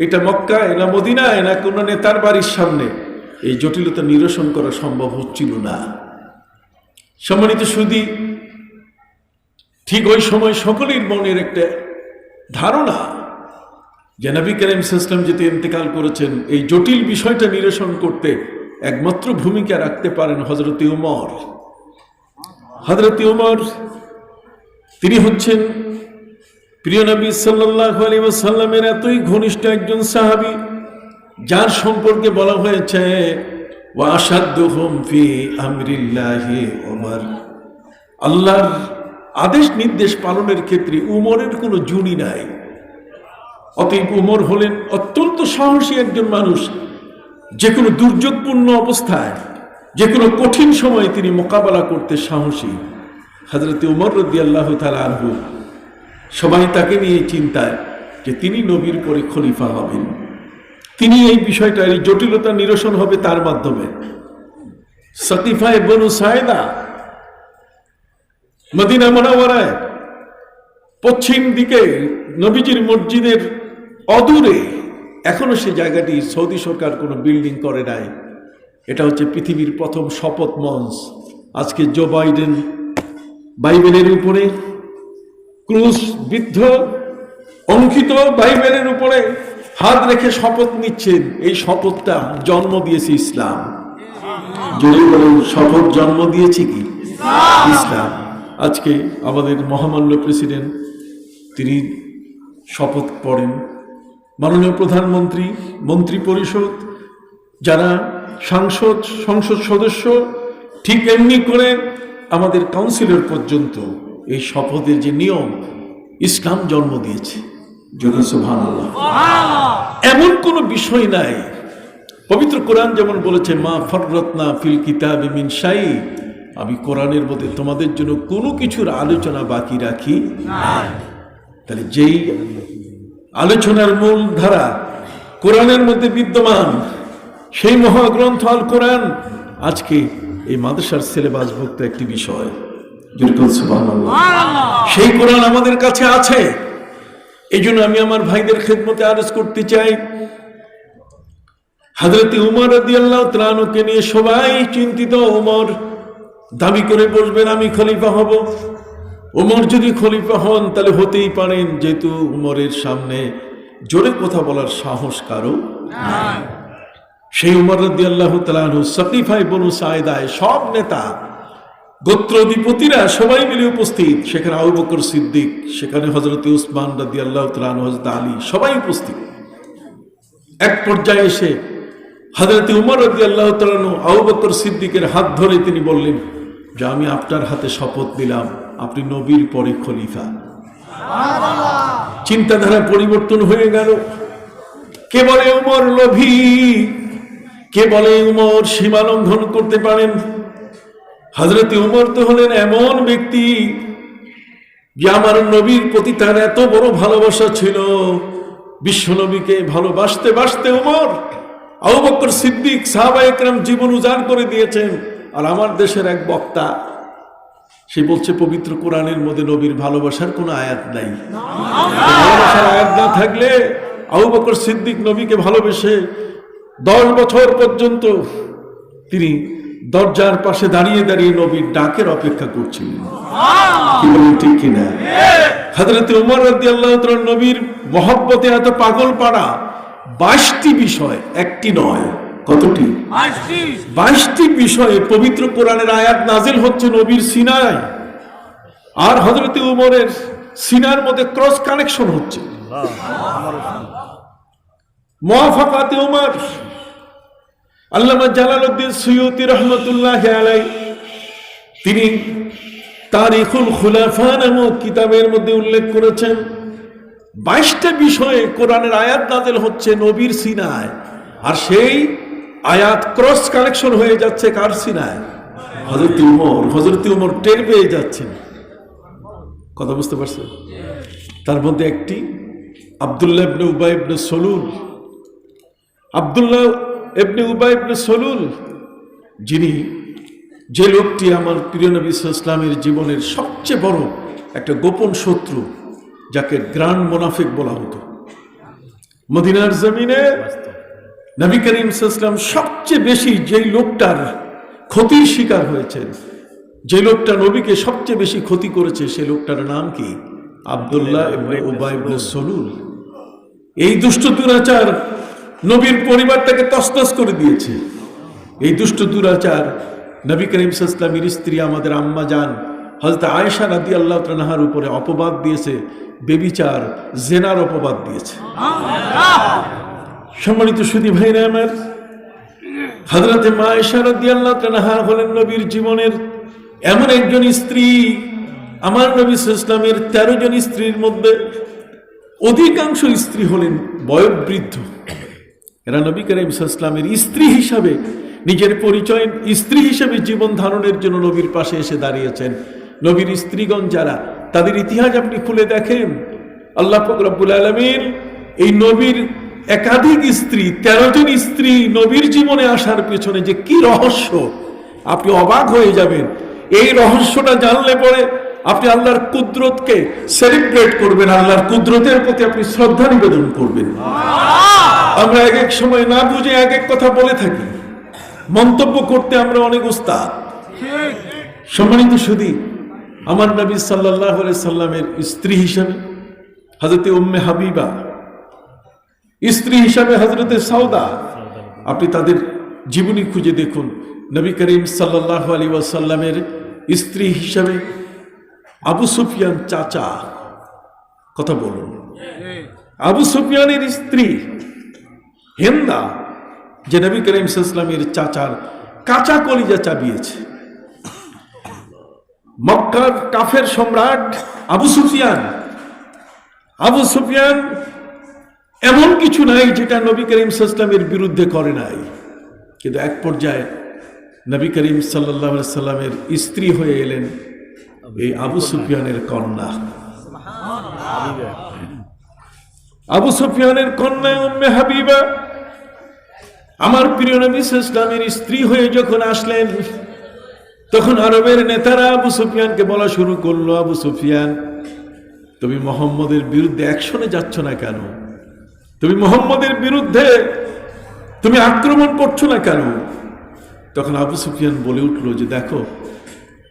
এটা মক্কায় না মদিনায় না কোনো নেতার বাড়ির সামনে, এই জটিলতা নিরসন করা সম্ভব হচ্ছিল না। সম্মানিত সুধী, ঠিক ওই সময় সকলের মনের একটা ধারণা যে নবী করিম সাল্লাল্লাহু আলাইহি ওয়াসাল্লাম যেতে ইন্তেকাল করেছেন, এই জটিল বিষয়টা নিরসন করতে একমাত্র ভূমিকা রাখতে পারেন হযরত উমর। হযরত উমর তিনি হচ্ছেন প্রিয় নবী সাল্লাল্লাহু আলাইহি ওয়াসাল্লামের এতই ঘনিষ্ঠ একজন সাহাবী, যার সম্পর্কে বলা হয়েছে ওয়া আশাদ্দুহুম ফি আমরিল্লাহি উমর। আল্লাহর আদেশ নির্দেশ পালনের ক্ষেত্রে উমরের কোনো জুনি নাই। অতএব উমর হলেন অত্যন্ত সাহসী একজন মানুষ। যে কোনো দুর্যোগপূর্ণ অবস্থায়, যে কোনো কঠিন সময়ে তিনি মোকাবেলা করতে সাহসী। হযরত উমর রাদিয়াল্লাহু তাআলা আনহু, সবাই তাকে নিয়ে চিন্তায় যে তিনি নবীর পরে খলিফা হবেন, তিনি এই বিষয়টা, এই জটিলতা নিরসন হবে তার মাধ্যমে। সাকিফায়ে বনু সায়েদা মদিনা মুনাওয়ারায় পশ্চিম দিকে নবীজির মসজিদের অদূরে, এখনো সে জায়গাটি সৌদি সরকার কোনো বিল্ডিং করে নাই। এটা হচ্ছে পৃথিবীর প্রথম শপথ মঞ্চ। আজকে জো বাইডেন বাইবেলের উপরে ক্রুশ বিদ্ধ অঙ্কিত বাইবেলের উপরে হাত রেখে শপথ নিচ্ছেন। এই শপথটা জন্ম দিয়েছে ইসলাম। যদি বলেন শপথ জন্ম দিয়েছে কি? ইসলাম। আজকে আমাদের মহামান্য প্রেসিডেন্ট তিনি শপথ পড়েন, মাননীয় প্রধানমন্ত্রী, মন্ত্রী পরিষদ, যারা সংসদ সদস্য, ঠিক এমনি করে আমাদের কাউন্সিলর পর্যন্ত এই শপথের যে নিয়ম, ইসলাম জন্ম দিয়েছে। সুবহানাল্লাহ। এমন কোনো বিষয় নাই। পবিত্র কোরআন যেমন বলেছে মা ফররাতনা ফিল কিতাবি মিন শাই, আমি কোরআনের মধ্যে তোমাদের জন্য কোনো কিছুর আলোচনা বাকি রাখি না। তাহলে যেই আলোচনার মূল ধারা কোরআনের মধ্যে বিদ্যমান, সেই মহাগ্রন্থ আল কোরআন আজকে এই মাদ্রাসার সিলেবাসভুক্ত একটি বিষয়। সুবহানাল্লাহ। সেই কোরআন আমাদের কাছে আছে। এই জন্য আমি আমার ভাইদের খেদমতে আরজ করতে চাই, হযরত উমর রাদিয়াল্লাহু তাআলা আনহুকে নিয়ে সবাই চিন্তিত। উমর দাবি করে বসবেন আমি খলিফা হব। উমর যদি খলিফা হন তাহলে হতেই পারেন, যেহেতু উমরের সামনে জোরে কথা বলার সাহস কারো নাই। সেই উমর রাদিয়াল্লাহু তাআলা আনহু সাকিফায়ে বনু সায়েদায় সব নেতা, গোত্র অধিপতিরা সবাই মিলে উপস্থিত। সেখানে আবু বকর সিদ্দিক, সেখানে হযরত উসমান রাদিয়াল্লাহু তাআলা আনহু, হযরত আলী, সবাই উপস্থিত। এক পর্যায়ে এসে হযরত উমর রাদিয়াল্লাহু তাআলা আনহু আবু বকর সিদ্দিকের হাত ধরে তিনি বললেন যে আমি আপনার হাতে শপথ দিলাম আপনি নবীর পরে খলিফা। চিন্তাধারা পরিবর্তন হয়ে গেল। কে বলে উমর লোভী, কে বলে উমর সীমা লঙ্ঘন করতে পারেন। হযরত উমর তো হলেন এমন ব্যক্তি যে আমার নবীর প্রতি তার এত বড় ভালোবাসা ছিল, বিশ্ব নবীকে ভালোবাসতে বাসতে উমর আবু বকর সিদ্দিক সাহাবায়ে কেরাম জীবন উজাড় করে দিয়েছেন। আর আমার দেশের এক বক্তা সে বলছে পবিত্র কোরআনের মধ্যে নবীর ভালোবাসার কোনো আয়াত নাই। ভালোবাসার আয়াত না থাকলে আবু বকর সিদ্দিক নবীকে ভালোবেসে 10 বছর পর্যন্ত তিনি দরজার পাশে দাঁড়িয়ে দাঁড়িয়ে নবীর ডাকের অপেক্ষা করছিলেন। কি বলেন ঠিক কিনা? হযরত ওমর রাদিয়াল্লাহু তাআলা নবীর মহব্বতে এত পাগল পাড়া, 22টি বিষয়, একটি নয়, কতটি? 22টি বিষয়ে পবিত্র কোরআনের আয়াত নাজিল হচ্ছে নবীর সিনায়, আর হযরত ওমরের সিনার মধ্যে ক্রস কানেকশন হচ্ছে। মুওয়াফাকাতে ওমর। আল্লামা জালালউদ্দিন সুয়ুতী রাহমাতুল্লাহি আলাইহি তিনি তারিখুল খুলাফা নামক কিতাবের মধ্যে উল্লেখ করেছেন 22টা বিষয়ে কোরআনের আয়াত নাযিল হচ্ছে নবীর সিনায়, আর সেই আয়াত ক্রস কানেকশন হয়ে যাচ্ছে কার সিনায়? হযরত ওমর টের পেয়ে যাচ্ছেন। কথা বুঝতে পারছেন? তার মধ্যে একটি আব্দুল্লাহ ইবনে উবাই ইবনে সলুল। আব্দুল্লাহ ইবনে উবাই ইবনে সলুল, যে লোকটি আমার প্রিয় নবী সাল্লাল্লাহু আলাইহি ওয়াসাল্লামের জীবনের সবচেয়ে বড় একটা গোপন শত্রু, যাকে গ্রান্ড মুনাফিক বলা হতো। মদিনার জমিনে নবী করিম সাল্লাল্লাহু আলাইহি ওয়াসাল্লাম সবচেয়ে বেশি যেই লোকটার ক্ষতির শিকার হয়েছেন, যে লোকটা নবীকে সবচেয়ে বেশি ক্ষতি করেছে, সেই লোকটার নাম কি? আব্দুল্লাহ ইবনে উবাই ইবনে সলুল। এই দুষ্ট দুরাচার নবীর পরিবারটাকে তছনছ করে দিয়েছে। এই দুষ্ট দুরাচার নবী করিম সাল্লাল্লাহু আলাইহি ওয়াসাল্লামের স্ত্রী আমাদের আম্মা জান হযরত আয়েশা রাদিয়াল্লাহু তাআলা আনহার উপরে অপবাদ দিয়েছে, বেবিচার, জেনার অপবাদ দিয়েছে। সম্মানিত সুধী ভাইরা আমার, হযরত আয়েশা রাদিয়াল্লাহু তাআলা আনহা হলেন নবীর জীবনের এমন একজন স্ত্রী, আমার নবী সাল্লাল্লাহু আলাইহি ওয়াসাল্লামের 13 জন স্ত্রীর মধ্যে অধিকাংশ স্ত্রী হলেন বয়োবৃদ্ধ। এরা নবী করিম সাল্লাল্লাহু আলাইহি ওয়াসাল্লামের স্ত্রী হিসাবে, নিজের পরিচয় স্ত্রী হিসেবে জীবন ধারণের জন্য নবীর পাশে এসে দাঁড়িয়েছেন। নবীর স্ত্রীগণ যারা, তাদের ইতিহাস আপনি খুলে দেখেন, আল্লাহ পাক রব্বুল আলামিন এই নবীর একাধিক স্ত্রী, 13 জন স্ত্রী নবীর জীবনে আসার পেছনে যে কি রহস্য, আপনি অবাক হয়ে যাবেন। এই রহস্যটা জানলে পরে আপনি আল্লাহর কুদরতকে সেলিব্রেট করবেন, আল্লাহর কুদরতের প্রতি আপনি শ্রদ্ধা নিবেদন করবেন। আমরা এক এক সময় না বুঝে এক এক কথা বলে থাকি, মন্তব্য করতে আমরা অনেক উস্তাদ। সম্মানিত সুধী, আমার নবী সাল্লাল্লাহু আলাইহি সাল্লামের স্ত্রী হিসাবে হযরত উম্মে হাবিবা, স্ত্রী হিসাবে হযরতে সাউদা, আপনি তাদের জীবনী খুঁজে দেখুন। নবী করিম সাল্লাল্লাহু আলাইহি ওয়াসাল্লামের স্ত্রী হিসাবে আবু সুফিয়ান চাচা, কথা বলুন, আবু সুফিয়ানের স্ত্রী হিন্দা, যে নবী করিম সাল্লাল্লাহু আলাইহি ওয়াসাল্লামের চাচার কাঁচা কলিজা চাবিয়েছে। মক্কার কাফের সম্রাট আবু সুফিয়ান এমন কিছু নাই যেটা নবী করিম সাল্লাল্লাহু আলাইহি ওয়াসাল্লামের বিরুদ্ধে করে নাই, কিন্তু এক পর্যায়ে নবী করিম সাল্লাল্লাহু আলাইহি ওয়াসাল্লামের স্ত্রী হয়ে এলেন এই আবু সুফিয়ানের কন্যা। আবু সুফিয়ানের কন্যা উম্মে হাবিবা আমার প্রিয় নবী সাল্লাল্লাহু আলাইহি ওয়াসাল্লামের স্ত্রী হয়ে যখন আসলেন, তখন আরবের নেতারা আবু সুফিয়ানকে বলা শুরু করলো, আবু সুফিয়ান, তুমি মুহাম্মদের বিরুদ্ধে অ্যাকশনে যাচ্ছ না কেন? তুমি মুহাম্মদের বিরুদ্ধে তুমি আক্রমণ করছো না কেন? তখন আবু সুফিয়ান বলে উঠলো যে দেখো,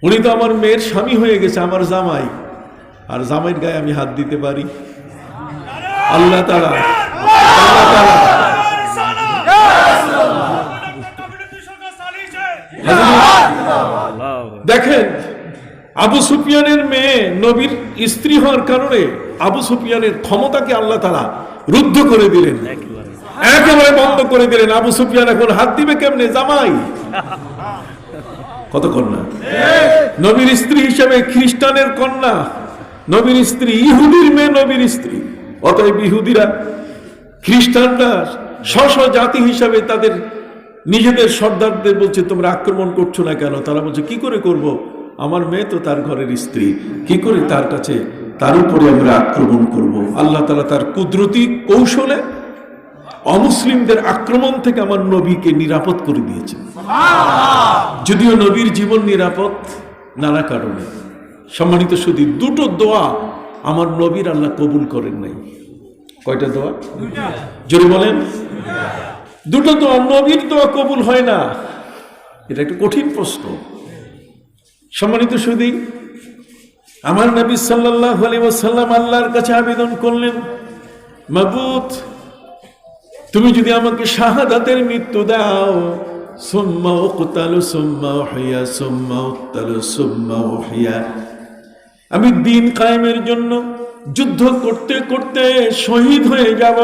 উনি তো আমার মেয়ের স্বামী হয়ে গেছে, আমার জামাই, আর জামাইয়ের গায়ে আমি হাত দিতে পারি? আল্লাহ তাআলা দেখেন, আবু সুফিয়ানের মেয়ে নবীর স্ত্রী হওয়ার কারণে আবু সুফিয়ানের ক্ষমতাকে আল্লাহ তাআলা রুদ্ধ করে দিলেন, একেবারে বন্ধ করে দিলেন। আবু সুফিয়ান এখন হাত দিবে কেমনে? জামাই কত কন্যা, নবীর স্ত্রী হিসেবে খ্রিস্টানের কন্যা, নবীর স্ত্রী ইহুদির মেয়ে, নবীর স্ত্রী। অতএব ইহুদিরা, খ্রিস্টানরা স্ব জাতি হিসাবে তাদের নিজেদের সর্দারদের বলছে তোমরা আক্রমণ করছো না কেন? তারা বলছে কি করে করব, আমার মেয়ে তো তার ঘরের স্ত্রী, কি করে তার কাছে, তার উপরে আমরা আক্রমণ করব? আল্লাহ তাআলা তার কুদরতি কৌশলে অমুসলিমদের আক্রমণ থেকে আমার নবীকে নিরাপদ করে দিয়েছে। যদিও নবীর জীবন নিরাপদ নানা কারণে। সম্মানিত সুধী, দুটো দোয়া আমার নবীর আল্লাহ কবুল করেন নাই। কয়টা দোয়া? জোরে বলেন। দুটো দোয়া, নবীর দোয়া কবুল হয় না। এটা একটা কঠিন প্রশ্ন। সম্মানিত সুধী, আমার নবী সাল্লাল্লাহু আলাইহি ওয়াসাল্লাম আল্লাহর কাছে আবেদন করলেন, মাবুদ, তুমি যদি আমাকে শাহাদাতের মৃত্যু দাও, সুম্মা উকতালু সুম্মা উহইয়া সুম্মা উকতালু সুম্মা উহইয়া, আমি দ্বীন কায়েমের জন্য যুদ্ধ করতে করতে শহীদ হয়ে যাব,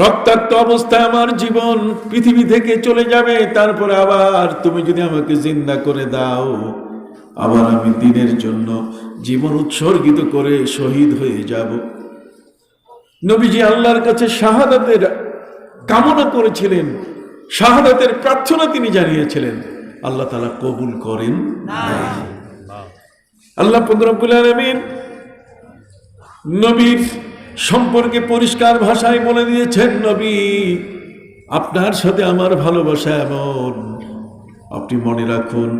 রক্তাক্ত অবস্থায় আমার জীবন পৃথিবী থেকে চলে যাবে, তারপরে আবার তুমি যদি আমাকে জিন্দা করে দাও, আবার আমি দ্বীনের জন্য জীবন উৎসর্গিত করে শহীদ হয়ে যাব। নবীজি আল্লাহর কাছে শাহাদাতের কামনা করেছিলেন, শাহাদাতের প্রার্থনা তিনি জানিয়েছিলেন, আল্লাহ তাআলা কবুল করেন নাই। আল্লাহ পাক রব্বুল আলামিন নবীর সম্পর্কে পরিষ্কার ভাষায় বলে দিয়েছেন, নবী, আপনার সাথে আমার ভালোবাসা এমন, আপনি মনে রাখুন,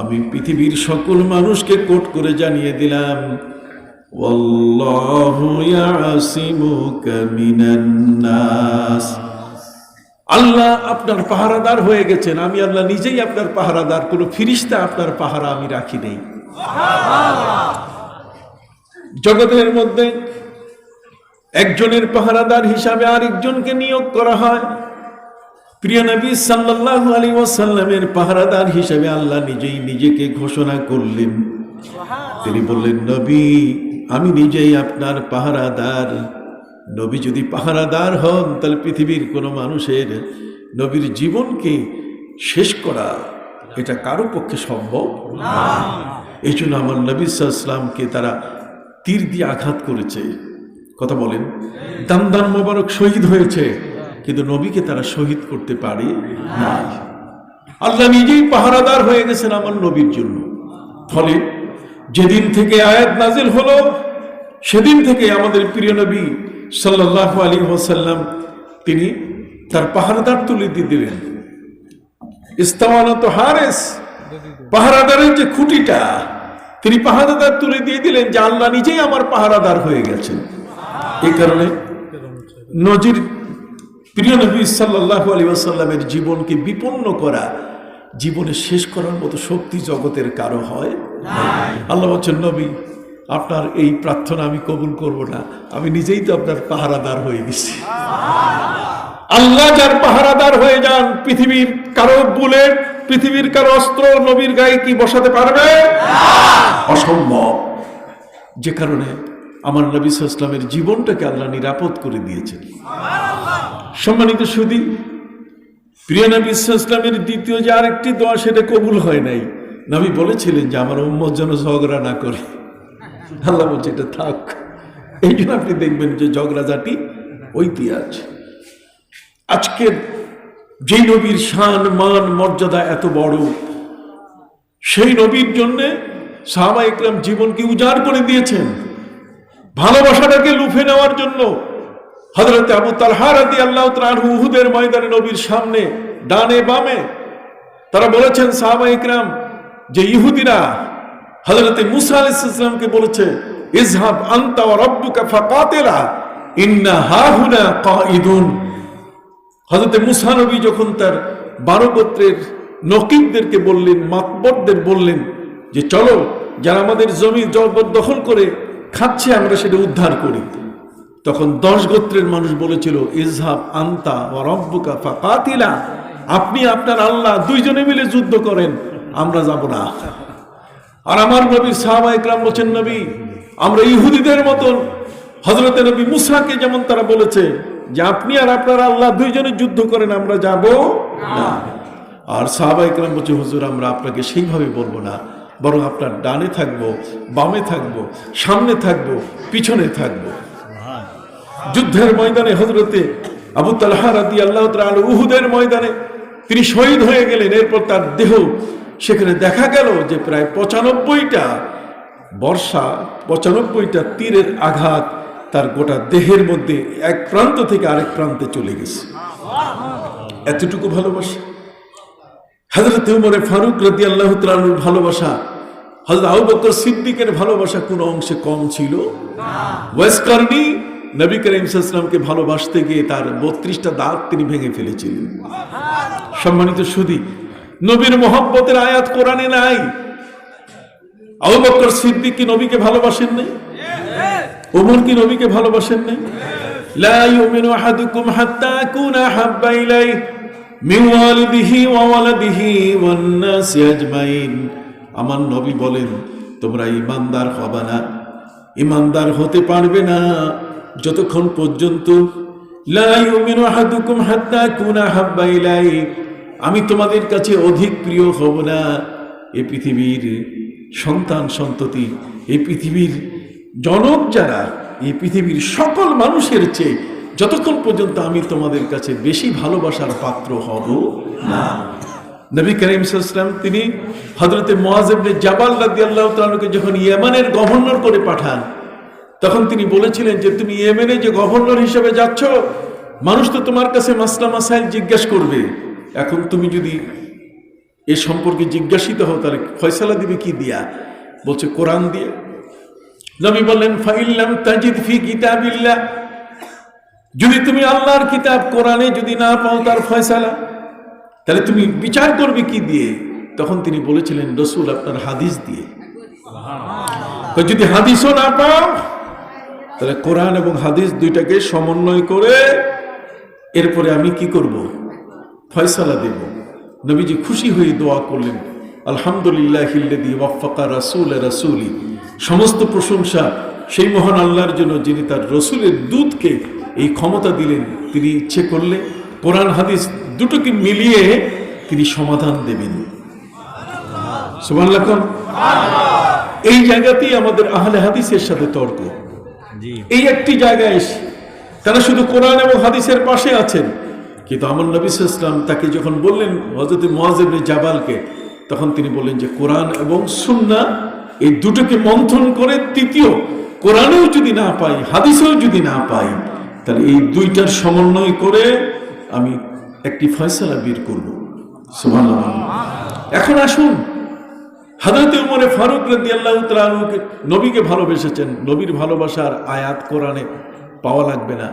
আমি পৃথিবীর সকল মানুষকে কোট করে জানিয়ে দিলাম, ওয়াল্লাহু ইয়াসিমুকা মিনান নাস, আল্লাহ আপনার পাহারাদার হয়ে গেছেন, আমি আল্লাহ নিজেই আপনার পাহারাদার, কোনো ফিরিস্তা আপনার পাহারা আমি রাখি নেই। জগতের মধ্যে একজনের পাহারাদার হিসাবে আরেকজনকে নিয়োগ করা হয়। প্রিয় নবী সাল্লাল্লাহু আলাইহি ওয়াসাল্লামের পাহারাদার হিসাবে আল্লাহ নিজেই নিজেকে ঘোষণা করলেন। তিনি বললেন, নবী, আমি নিজেই আপনার পাহারাদার। নবী যদি পাহারাদার হন, তাহলে পৃথিবীর কোনো মানুষের নবীর জীবনকে শেষ করা এটা কারো পক্ষে সম্ভব না। এই জন্য আমার নবী সাল্লাল্লাহু আলাইহি ওয়াসাল্লামকে তারা তীর দিয়ে আঘাত করেছে, কথা বলেন, দামদান মোবারক শহীদ হয়েছে, কিন্তু নবীকে তারা শহীদ করতে পারে না। আল্লাহ নিজেই পাহারাদার হয়ে গেছেন আমার নবীর জন্য। ফলে যেদিন থেকে আয়াত নাজিল হলো, সেদিন থেকে আমাদের প্রিয় নবী সাল্লাল্লাহু আলাইহি ওয়াসাল্লাম তিনি তার পাহারাদার তুলে দিয়ে দিলেন। ইস্তাওয়ানাত হারেস, পাহারাদারের যে খুঁটিটা, তিনি পাহারাদার তুলে দিয়ে দিলেন যে আল্লাহ নিজেই আমার পাহারাদার হয়ে গেছেন। এই কারণে নজির প্রিয় নবী সাল্লাল্লাহু আলাইহি ওয়াসাল্লামের জীবনকে বিপন্ন করা, জীবনে শেষ করার মতো শক্তি জগতের কারো হয় না। আল্লাহ বলছেন, নবী, আপনার এই প্রার্থনা আমি কবুল করব না, আমি নিজেই তো আপনার পাহারাদার হয়ে গেছি। আল্লাহ যার পাহারাদার হয়ে যান, পৃথিবীর কারো বুলেট, পৃথিবীর কারো অস্ত্র নবীর গায়ে কি বসাতে পারবে? অসম্ভব। যে কারণে আমার নবী সাল্লাল্লাহু আলাইহি ওয়াসাল্লামের জীবনটাকে আল্লাহ নিরাপদ করে দিয়েছেন। সম্মানিত সুধী, প্রিয় নবী সাল্লাল্লাহু আলাইহি ওয়াসাল্লামের দ্বিতীয় যে আরেকটি দোয়া, সেটা কবুল হয় নাই। নবী বলেছিলেন যে আমার উম্মত যেন ঝগড়া না করে। আল্লাহ বলছে এটা থাক। এই জন্য আপনি দেখবেন যে ঝগড়াঝাটি ঐতিহাস। আজকের যে নবীর শান, মান, মর্যাদা এত বড়, সেই নবীর জন্যে সাহাবা ইকরাম জীবনকে উজাড় করে দিয়েছেন। ভালোবাসাটাকে লুফে নেওয়ার জন্য হযরত আবু তালহা রাদিয়াল্লাহু তাআলা আনহু উহুদের ময়দানে নবীর সামনে ডানে বামে তারা বলেছেন, সাহাবা ইকরাম, যে ইহুদিরা হযরত মুসা আলাইহিস সালামকে বলেছে, ইযহাব আনতা ওয়া রাব্বুকা ফাকাতিলা ইন্না হাহুনা কাঈদুন। হযরত মুসা নবী যখন তার 12 গোত্রের নকিবদেরকে বললেন, মাতবরদের বললেন যে চলো, যারা আমাদের জমি জবরদখল করে খাচ্ছে আমরা সেটা উদ্ধার করি, তখন 10 গোত্রের মানুষ বলেছিল, ইযহাব আনতা ওয়া রাব্বুকা ফাকাতিলা, আপনি আপনার আল্লাহ দুইজনে মিলে যুদ্ধ করেন, আমরা যাব না। আর আমার নবীর সাহাবা ইকরাম বলেন, নবী, আমরা ইহুদিদের মতন হযরত নবী মুসাকে যেমন তারা বলেছে যে আপনি আর আপনার আল্লাহ দুইজনে যুদ্ধ করেন, আমরা যাব না। আর সাহাবা ইকরাম বলছে, হুজুর, আমরা আপনাকে সেইভাবে বলবো না, বরং আপনার ডানে থাকবো, বামে থাকবো, সামনে থাকবো, পিছনে থাকবো। যুদ্ধের ময়দানে হযরতে আবু তালহা রাদিয়াল্লাহু তাআলা উহুদের ময়দানে তিনি শহীদ হয়ে গেলেন। এরপর তার দেহ সেখানে দেখা গেল যে প্রায় 95টা বর্ষা, 95টা তীরের আঘাত তার গোটা দেহের মধ্যে এক প্রান্ত থেকে আরেক প্রান্তে চলে গেছে। এতটুকু ভালোবাসা। হযরত ওমর ফারুক রাদিয়াল্লাহু তাআলার ভালোবাসা, হযরত আবু বকর সিদ্দিকের ভালোবাসা কোনো অংশে কম ছিল না। ওয়াইস কারনী নবী করিম সাল্লাল্লাহু আলাইহি ওয়াসাল্লামকে ভালোবাসতে গিয়ে তার 32টা দাঁত তিনি ভেঙে ফেলেছিলেন। সম্মানিত সুধী, নবীর মহব্বতের আয়াত কোরআনে নাই? আবু বকর সিদ্দিক কি নবীকে ভালোবাসেন নাই? ওমর কি নবীকে ভালোবাসেন নাই? লা ইউমিনু আহাদুকুম হাত্তা আকুনা হাব্বা ইলাইহি মিন ওয়ালিদিহি ওয়া ওয়ালাদিহি ওয়ান নাসি আজমাইন। আমার নবী বলেন, তোমরা ঈমানদার হবে না, ঈমানদার হতে পারবে না যতক্ষণ পর্যন্ত লা ইউমিনু আহাদুকুম হাত্তা আকুনা হাব্বা ইলাইহি, আমি তোমাদের কাছে অধিক প্রিয় হব না এই পৃথিবীর সন্তান সন্ততি, এই পৃথিবীর জনক যারা, এই পৃথিবীর সকল মানুষের চেয়ে যতক্ষণ পর্যন্ত আমি তোমাদের কাছে বেশি ভালোবাসার পাত্র হব না। নবী করিম সাল্লাল্লাহু আলাইহি ওয়াসাল্লাম তিনি হযরতে মুআয ইবনে জাবাল রাদিয়াল্লাহু তাআলাকে যখন ইয়েমেনের গভর্নর করে পাঠান, তখন তিনি বলেছিলেন যে তুমি ইয়েমেনে যে গভর্নর হিসেবে যাচ্ছ, মানুষ তো তোমার কাছে মাসলা মাসাইল জিজ্ঞাসা করবে, এখন তুমি যদি এ সম্পর্কে জিজ্ঞাসিত হও তাহলে ফয়সালা দিবে কি দিয়া? বলছে কোরআন দিয়ে। নবী বললেন ফাইল্লাম তাজিদ ফি কিতাবিল্লাহ, যদি তুমি আল্লাহর কিতাব কোরআনে যদি না পাও তার ফয়সালা, তাহলে তুমি বিচার করবে কি দিয়ে? তখন তিনি বলেছিলেন রাসূল আপনার হাদিস দিয়ে। তো যদি হাদিসও না পাও তাহলে কোরআন এবং হাদিস দুইটাকে সমন্বয় করে এরপরে আমি কি করব? ফয়সালা দেব। নবীজি খুশি হয়ে দোয়া করলেন, আলহামদুলিল্লাহিল্লাযী ওয়াফাকা রাসূল রাসূলি, সমস্ত প্রশংসা সেই মহান আল্লাহর জন্য যিনি তার রসুলের দূতকে এই ক্ষমতা দিলেন, তিনি ইচ্ছে করলে কোরআন হাদিস দুটোকে মিলিয়ে তিনি সমাধান দেবেন। সুবহানাল্লাহ। এই জায়গাতেই আমাদের আহলে হাদিসের সাথে তর্ক। এই একটি জায়গায় এসে তারা শুধু কোরআন এবং হাদিসের পাশে আছেন, কিন্তু আমার নবী সাল্লাল্লাহু আলাইহি ওয়াসাল্লাম তাকে যখন বললেন হযরত মুআয ইবনে জাবালকে, তখন তিনি বললেন যে কোরআন এবং সুন্নাহ এই দুটোকে মন্থন করে তৃতীয় কোরআনেও যদি না পাই, হাদিসেও যদি না পাই, তাহলে এই দুইটার সমন্বয় করে আমি একটি ফয়সালা বের করব। সুবহানাল্লাহ। এখন আসুন, হযরত ওমর ফারুক রাদিয়াল্লাহু তাআলা আনহু নবীকে ভালোবেসেছেন, নবীর ভালোবাসার আয়াত কোরআনে পাওয়া লাগবে না।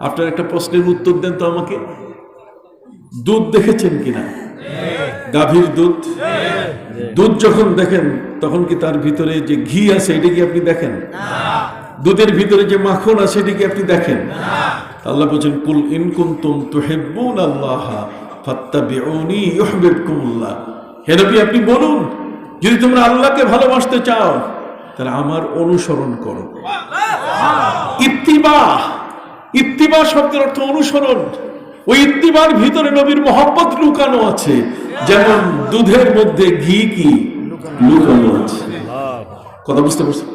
আপনার একটা প্রশ্নের উত্তর দেন তো আমাকে, দুধ দেখেছেন কিনা? গাভীর দুধ, দুধ যখন দেখেন তখন কি তার ভিতরে যে ঘি আছে এটা কি আপনি দেখেন? দুধের ভিতরে যে মাখন আছে এটা কি আপনি দেখেন? আল্লাহ বলেন কুল ইন কুনতুম তুহিব্বুনাল্লাহ ফাত্তাবিউনি ইউহিব্বুকুমুল্লাহ, হে নবী আপনি বলুন যদি তোমরা আল্লাহকে ভালোবাসতে চাও তাহলে আমার অনুসরণ করো। ইত্তিবা, ইত্তিবা শব্দের অর্থ অনুসরণ। ওই ইত্তিবার ভিতরে নবীর মহব্বত লুকানো আছে, যেমন দুধের মধ্যে ঘি কি লুকানো আছে। কথা বুঝতে পারছেন?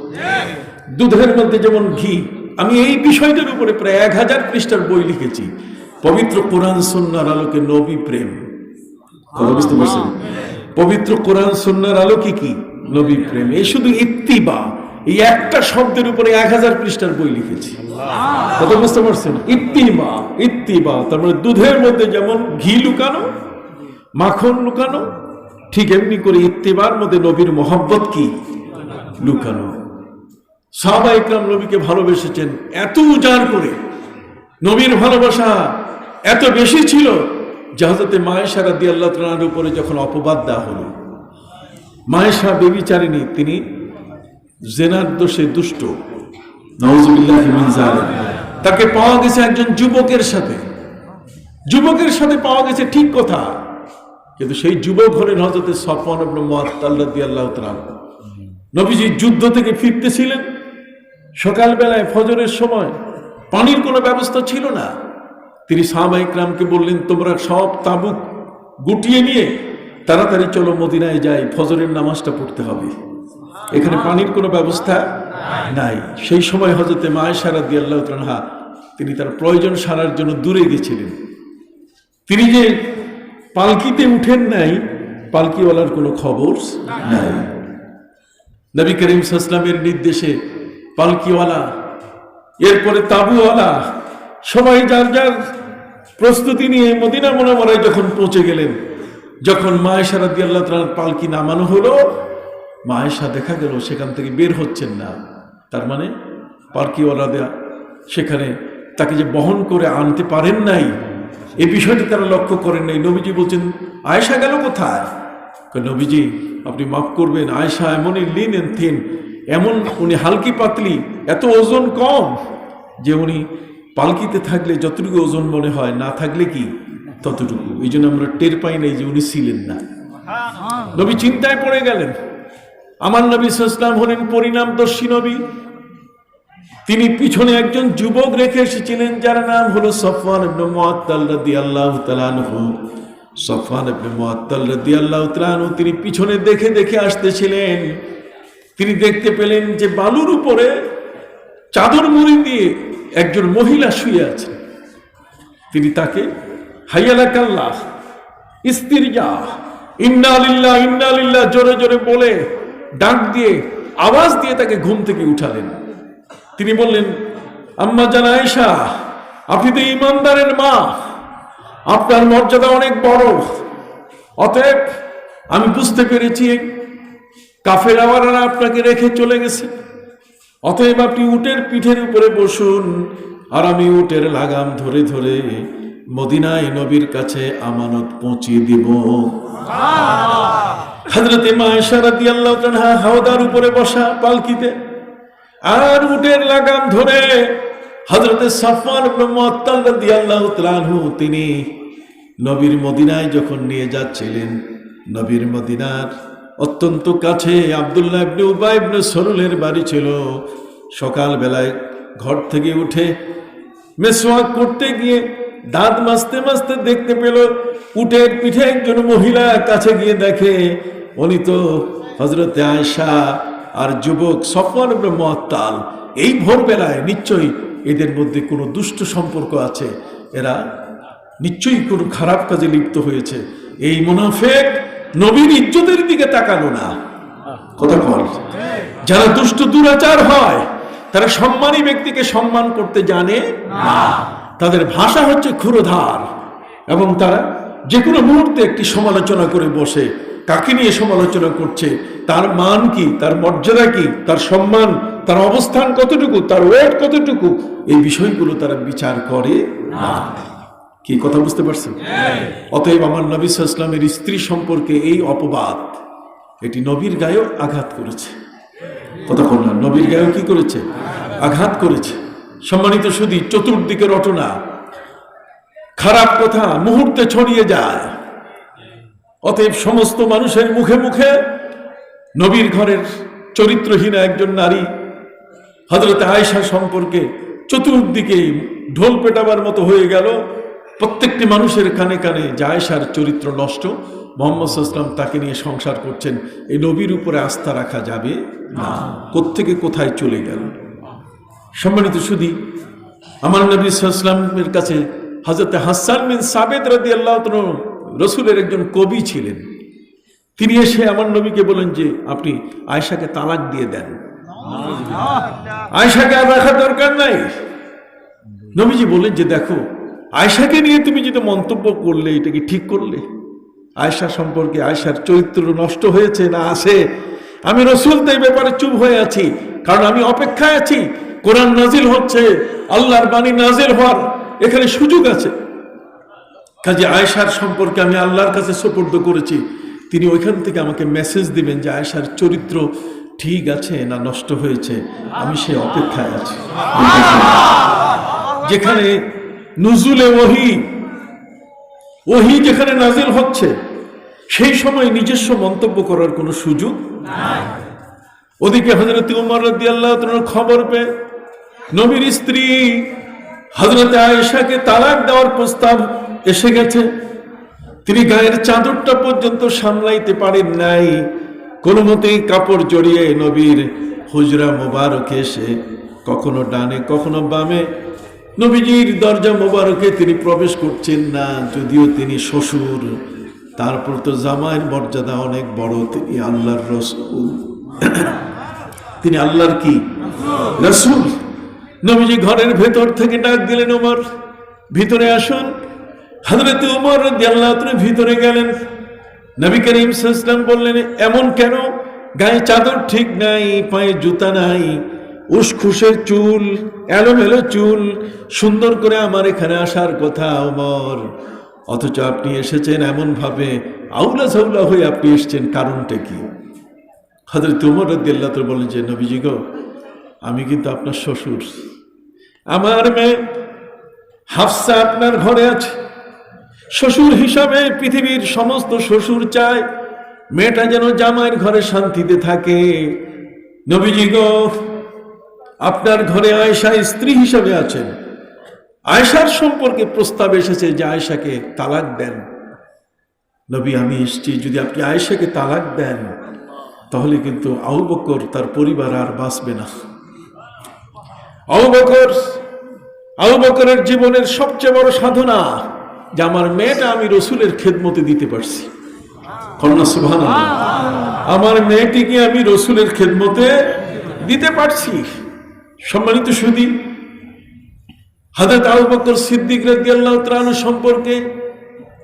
দুধের মধ্যে যেমন ঘি। আমি এই বিষয়টার উপরে প্রায় 1000 পৃষ্ঠার বই লিখেছি, পবিত্র কোরআন সুন্নাহর আলোকে নবী প্রেম। কথা বুঝতে পারছেন? পবিত্র কোরআন সুন্নাহর আলোকে কি নবী প্রেম। এই শুধু ইত্তিবা, এই একটা শব্দের উপরে 1000 পৃষ্ঠার বই লিখেছি। কথা বুঝতে পারছেন? ইত্তিবা, ইত্তিবা তার মানে দুধের মধ্যে যেমন ঘি লুকানো, মাখন লুকানো, ঠিক এমনি করে ইত্তিবার মধ্যে নবীর মহব্বত কি লুকানো। সাহাবায়ে ইকরাম নবীকে ভালোবেসেছেন এত উজাড় করে, নবীর ভালোবাসা এত বেশি ছিল যে হযরতে মায়েশা রাদিয়াল্লাহু তাআলার উপরে যখন অপবাদ দেওয়া হলো, মায়েশা বেবিচারিণী, তিনি জেনার দোষে দুষ্ট, নাউযুবিল্লাহি মিন যালিক, তাকে পাওয়া গেছে একজন যুবকের সাথে, যুবকের সাথে পাওয়া গেছে ঠিক কথা, কিন্তু সেই যুবক হলেন হযরতে সফওয়ান ইবনে মুআত্তাল রাদিয়াল্লাহু তাআলা। নবীজি যুদ্ধ থেকে ফিরতেছিলেন, সকালবেলায় ফজরের সময়, পানির কোনো ব্যবস্থা ছিল না। তিনি সাহাবায়ে ইকরামকে বললেন তোমরা সব তাবুক গুটিয়ে নিয়ে তাড়াতাড়ি চলো মদিনায় যাই, ফজরের নামাজটা পড়তে হবে, এখানে পানির কোনো ব্যবস্থা নাই। সেই সময় হযরতে মায়েশা রাদিয়াল্লাহু তাআলা তিনি তার প্রয়োজন সারার জন্য দূরে গেছিলেন। তিনি যে পালকিতে উঠেন নাই, পালকিওয়ালার কোনো খবর নাই। নবী করিম সাল্লাল্লাহু আলাইহি ওয়াসাল্লামের নির্দেশে পালকিওয়ালা, এরপরে তাবুওয়ালা, সবাই যার যার প্রস্তুতি নিয়ে মদিনা মুনাওয়ারায় যখন পৌঁছে গেলেন, যখন মায়েশা রাদিয়াল্লাহু তাআলার পালকি নামানো হলো, মায়েশা দেখা গেল সেখান থেকে বের হচ্ছেন না। তার মানে পালকিওয়ালারা সেখানে তাকে যে বহন করে আনতে পারেন নাই, এই বিষয়টি তারা লক্ষ্য করেন নাই। নবীজি বলছেন আয়েশা গেল কোথায়? নবীজি আপনি মাফ করবেন, আয়েশা এমনই লিন এন্ড থিন, এমন উনি হালকি পাতলি, এত ওজন কম যে উনি পালকিতে থাকলে যতটুকু ওজন মনে হয়, না থাকলে কি ততটুকু। এই জন্য আমরা টের পাই নাই যে উনি ছিলেন না। নবী চিন্তায় পড়ে গেলেন। আমার নবী সাল্লাল্লাহু আলাইহি ওয়াসাল্লাম হলেন পরিণামদর্শী নবী। তিনি পিছনে একজন যুবক রেখে এসেছিলেন যার নাম হলো সফওয়ান ইবনে মুআত্তাল রাদিয়াল্লাহু তাআলা আনহু। সফওয়ান ইবনে মুআত্তাল রাদিয়াল্লাহু তাআলা আনহু তিনি পিছনে দেখে দেখে আসতেছিলেন। তিনি দেখতে পেলেন যে বালুর উপরে চাদর মুড়ি দিয়ে একজন মহিলা শুয়ে আছে। তিনি তাকে হাইয়ালাকাল্লাহ, ইস্তিরজা, ইন্না লিল্লাহ ইন্না লিল্লাহ জোরে জোরে বলে ডাক দিয়ে আওয়াজ দিয়ে তাকে ঘুম থেকে উঠালেন। তিনি বললেন, আম্মা জান আয়েশা, আপনি তো ইমানদারের মা, আপনার মর্যাদা অনেক বড়, অতএব আমি বুঝতে পেরেছি কাফেরওয়ালারা আপনাকে রেখে চলে গেছে, অতএব আপনি উটের পিঠের উপরে বসুন আর আমি উটের লাগাম ধরে ধরে মদিনায় নবীর কাছে আমানত পৌঁছিয়ে দিব। হযরত মা আয়েশা রাদিয়াল্লাহু তাআলা হাওদার উপরে বসা পালকিতে, আর উটের লাগাম ধরে হযরত সফওয়ান ইবনে মুআত্তাল রাদিয়াল্লাহু তাআলা আনহু তিনি নবীর মদিনায় যখন নিয়ে যাচ্ছিলেন, নবীর মদিনার অত্যন্ত কাছে আব্দুল্লাহ ইবনে উবাই ইবনে সলুলের বাড়ি ছিল। সকাল বেলায় ঘর থেকে উঠে মেসওয়াক করতে গিয়ে দাঁত মাজতে মাজতে দেখতে পেল উটের পিঠে একজন মহিলা। কাছে গিয়ে দেখে উনি তো হযরতে আয়েশা আর যুবক সফওয়ান ইবনে মুআত্তাল। এই ভোরবেলায় নিশ্চয়ই এদের মধ্যে কোনো দুষ্ট সম্পর্ক আছে, এরা নিশ্চয়ই কোনো খারাপ কাজে লিপ্ত হয়েছে। এই মুনাফিক নবীর ইজ্জতের দিকে তাকালো না। কথা বল, যারা দুষ্ট দুরাচার হয় তারা সম্মানী ব্যক্তিকে সম্মান করতে জানে না। তাদের ভাষা হচ্ছে ক্ষুরধার, এবং তারা যে কোনো মুহূর্তে একটি সমালোচনা করে বসে। কাকে নিয়ে সমালোচনা করছে, তার মান কি, তার মর্যাদা কি, তার সম্মান, তার অবস্থান কতটুকু, তার ওয়েট কতটুকু, এই বিষয়গুলো তারা বিচার করে না। কি কথা বুঝতে পারছেন? অতএব আমার নবী সাল্লাল্লাহু আলাইহি ওয়াসাল্লামের স্ত্রী সম্পর্কে এই অপবাদ, এটি নবীর গায়েও আঘাত করেছে। কথা বললাম, নবীর গায়েও কি করেছে? আঘাত করেছে। সম্মানিত শুধু চতুর্দিকে রটনা, খারাপ কথা মুহূর্তে ছড়িয়ে যায়। অতএব সমস্ত মানুষের মুখে মুখে নবীর ঘরের চরিত্রহীনা একজন নারী হযরত আয়েশা সম্পর্কে চতুর্দিকে ঢোল পেটাবার মতো হয়ে গেল। প্রত্যেকটি মানুষের কানে কানে যে আয়েশার চরিত্র নষ্ট, মুহাম্মদ সাল্লাল্লাহু আলাইহি ওয়াসাল্লাম তাকে নিয়ে সংসার করছেন, এই নবীর উপরে আস্থা রাখা যাবে না। কোত্থেকে কোথায় চলে গেল। সম্মানিত শুধু আমার নবী সাল্লাল্লাহু আলাইহি ওয়াসাল্লামের কাছে হযরত হাসান বিন সাবিত রাদিয়াল্লাহু তাআলা রাসূলের একজন কবি ছিলেন। তিনি এসে আমার নবীকে বলেন যে আপনি আয়েশাকে তালাক দিয়ে দেন, আয়েশাকে আর রাখার দরকার নাই। নবীজি বলেন যে দেখো, আয়েশাকে নিয়ে তুমি যেটা মন্তব্য করলে এটা কি ঠিক করলে? আয়েশা সম্পর্কে আয়েশার চরিত্র নষ্ট হয়েছে না আছে? আমি রাসূল তো এই ব্যাপারে চুপ হয়ে আছি, কারণ আমি অপেক্ষায় আছি। কোরআন নাজিল হচ্ছে, আল্লাহর বাণী নাজিল হওয়ার এখানে সুযোগ আছে। কাজে আয়েশার সম্পর্কে আমি আল্লাহর কাছে সুপর্দ করেছি, তিনি ওইখান থেকে আমাকে মেসেজ দিবেন যে আয়েশার চরিত্র ঠিক আছে না নষ্ট হয়েছে। আমি সে অপেক্ষায় আছি। যেখানে নুজুলে ওহী যেখানে নাজিল হচ্ছে, সেই সময় নিজস্ব মন্তব্য করার কোনো সুযোগ নাই। ওদিকে হযরত উমর রাদিয়াল্লাহু তাআলার খবর পেয়ে নবীর স্ত্রী হযরত আয়েশাকে তালাক দেওয়ার প্রস্তাব এসে গেছে। তিনি গায়ের চাদরটা পর্যন্ত সামলাইতে পারেন নাই। কোনো মতেই কাপড় জড়িয়ে নবীর হুজরা মোবারকে এসে কখনো ডানে কখনো বামে নবীজির দরজা মোবারকে তিনি প্রবেশ করছেন না। যদিও তিনি শ্বশুর, তারপর তো জামাইয়ের মর্যাদা অনেক বড়। তিনি আল্লাহর রাসূল, তিনি আল্লাহর কি রাসূল। নবীজি ঘরের ভেতর থেকে ডাক দিলেন, ওমর ভিতরে আসুন। হযরত ওমর রাদিয়াল্লাহু তাআলা ভিতরে গেলেন। নবী করিম সাল্লাল্লাহু আলাইহি ওয়াসাল্লাম বললেন, এমন কেন? গায়ে চাদর ঠিক নাই, পায়ে জুতা নাই, উসখুসের চুল, এলোমেলো চুল, সুন্দর করে আমার এখানে আসার কথা ওমর, অথচ আপনি এসেছেন এমন ভাবে আউলা ঝাউলা হয়ে আপনি এসছেন, কারণটা কি? হযরত ওমর রাদিয়াল্লাহু তাআলা বলেন যে নবীজি গো, আমি কিন্তু আপনার শ্বশুর, আমার মেয়ে হাফসা আপনার ঘরে আছে। শ্বশুর হিসাবে পৃথিবীর সমস্ত শ্বশুর চায় মেয়েটা যেন জামাইয়ের ঘরে শান্তিতে থাকে। নবীজি গো, আপনার ঘরে আয়েশা স্ত্রী হিসাবে আছেন, আয়েশার সম্পর্কে প্রস্তাব এসেছে যে আয়েশাকে তালাক দেন। নবী, আমি এসেছি, যদি আপনি আয়েশাকে তালাক দেন তাহলে কিন্তু আবু বকর তার পরিবার আর বাঁচবে না। আবু বকরের জীবনের সবচেয়ে বড় সাধনা যে আমার মেয়েটা আমি রসুলের খেদমতে দিতে পারছি। কন্যা সুবহানাল্লাহ, আমার মেয়েটিকে আমি রসুলের খেদমতে দিতে পারছি। সম্মানিত সুধী, হযরত আবু বকর সিদ্দিক রাদিয়াল্লাহু তাআলা সম্পর্কে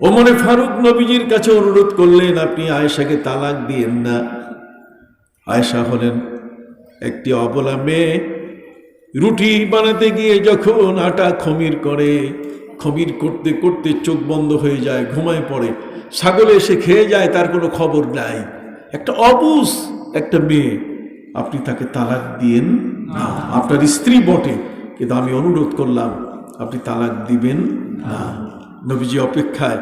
ওমরে ফারুক নবীজির কাছে অনুরোধ করলেন, আপনি আয়েশাকে তালাক দিয়েন না। আয়েশা হলেন একটি অবলা মেয়ে, রুটি বানাতে গিয়ে যখন আটা খমির করে, খমির করতে করতে চোখ বন্ধ হয়ে যায়, ঘুমায় পড়ে, ছাগলে এসে খেয়ে যায়, তার কোনো খবর নাই। একটা অবুঝ একটা মেয়ে, আপনি তাকে তালাক দিয়েন না। আপনার স্ত্রী বটে, কিন্তু আমি অনুরোধ করলাম আপনি তালাক দিবেন না। নবীজি অপেক্ষায়।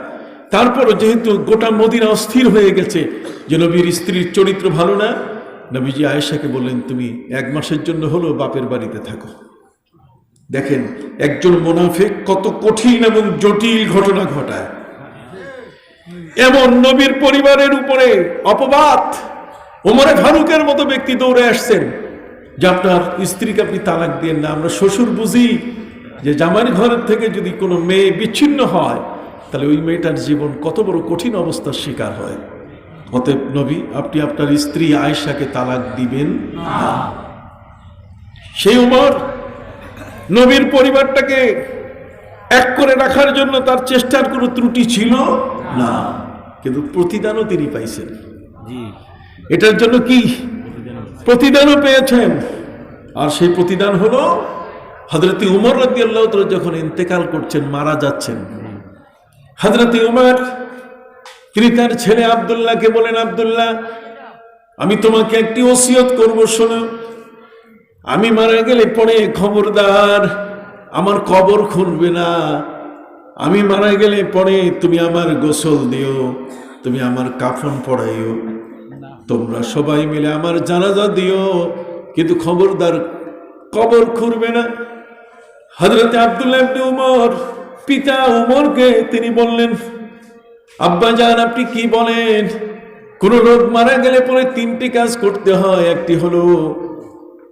তারপরও যেহেতু গোটা মদিনা অস্থির হয়ে গেছে যে নবীর স্ত্রীর চরিত্র ভালো না, নবীজি আয়েশাকে বললেন, তুমি 1 মাসের জন্য হলো বাপের বাড়িতে থাকো। দেখেন একজন মুনাফিক কত কঠিন এবং জটিল ঘটনা ঘটায়। এমন নবীর পরিবারের উপরে অপবাদ। ওমরে ফারুকের মতো ব্যক্তি দৌড়ে আসছেন যে আপনার স্ত্রীকে আপনি তালাক দিয়েন না। আমরা শ্বশুর বুঝি যে জামাইয়ের ঘরের থেকে যদি কোনো মেয়ে বিচ্ছিন্ন হয় তাহলে ওই মেয়েটার জীবন কত বড় কঠিন অবস্থার শিকার হয়। অতএব নবী, আপনি আপনার স্ত্রী আয়েশাকে তালাক দিবেন না। সেই উমর নবীর পরিবারটাকে এক করে রাখার জন্য তার চেষ্টার কোনো ত্রুটি ছিল না, কিন্তু প্রতিদানও তিনি পাইছেন। জি, এটার জন্য কি প্রতিদানও পেয়েছেন? আর সেই প্রতিদান হলো হযরত উমর রাদিয়াল্লাহু তাআলা যখন ইন্তেকাল করছেন, মারা যাচ্ছেন, হযরত উমর তিনি তার ছেলে আব্দুল্লাহকে বলেন, আব্দুল্লাহ, আমি তোমাকে একটি ওসিয়ত করব, শোনো। আমি মারা গেলে পরে খবরদার আমার কবর খুঁড়বে না। আমি মারা গেলে পরে তুমি আমার গোসল দিও, তুমি আমার কাফন পড়াইও, তোমরা সবাই মিলে আমার জানাজা দিও, কিন্তু খবরদার কবর খুঁড়বে না। হযরত আব্দুল্লাহ ইবনে উমর পিতা উমরকে তিনি বললেন, আব্বা জান, আপনি কি বলেন? কোন লোক মারা গেলে পরে 3টি কাজ করতে হয়। একটি হলো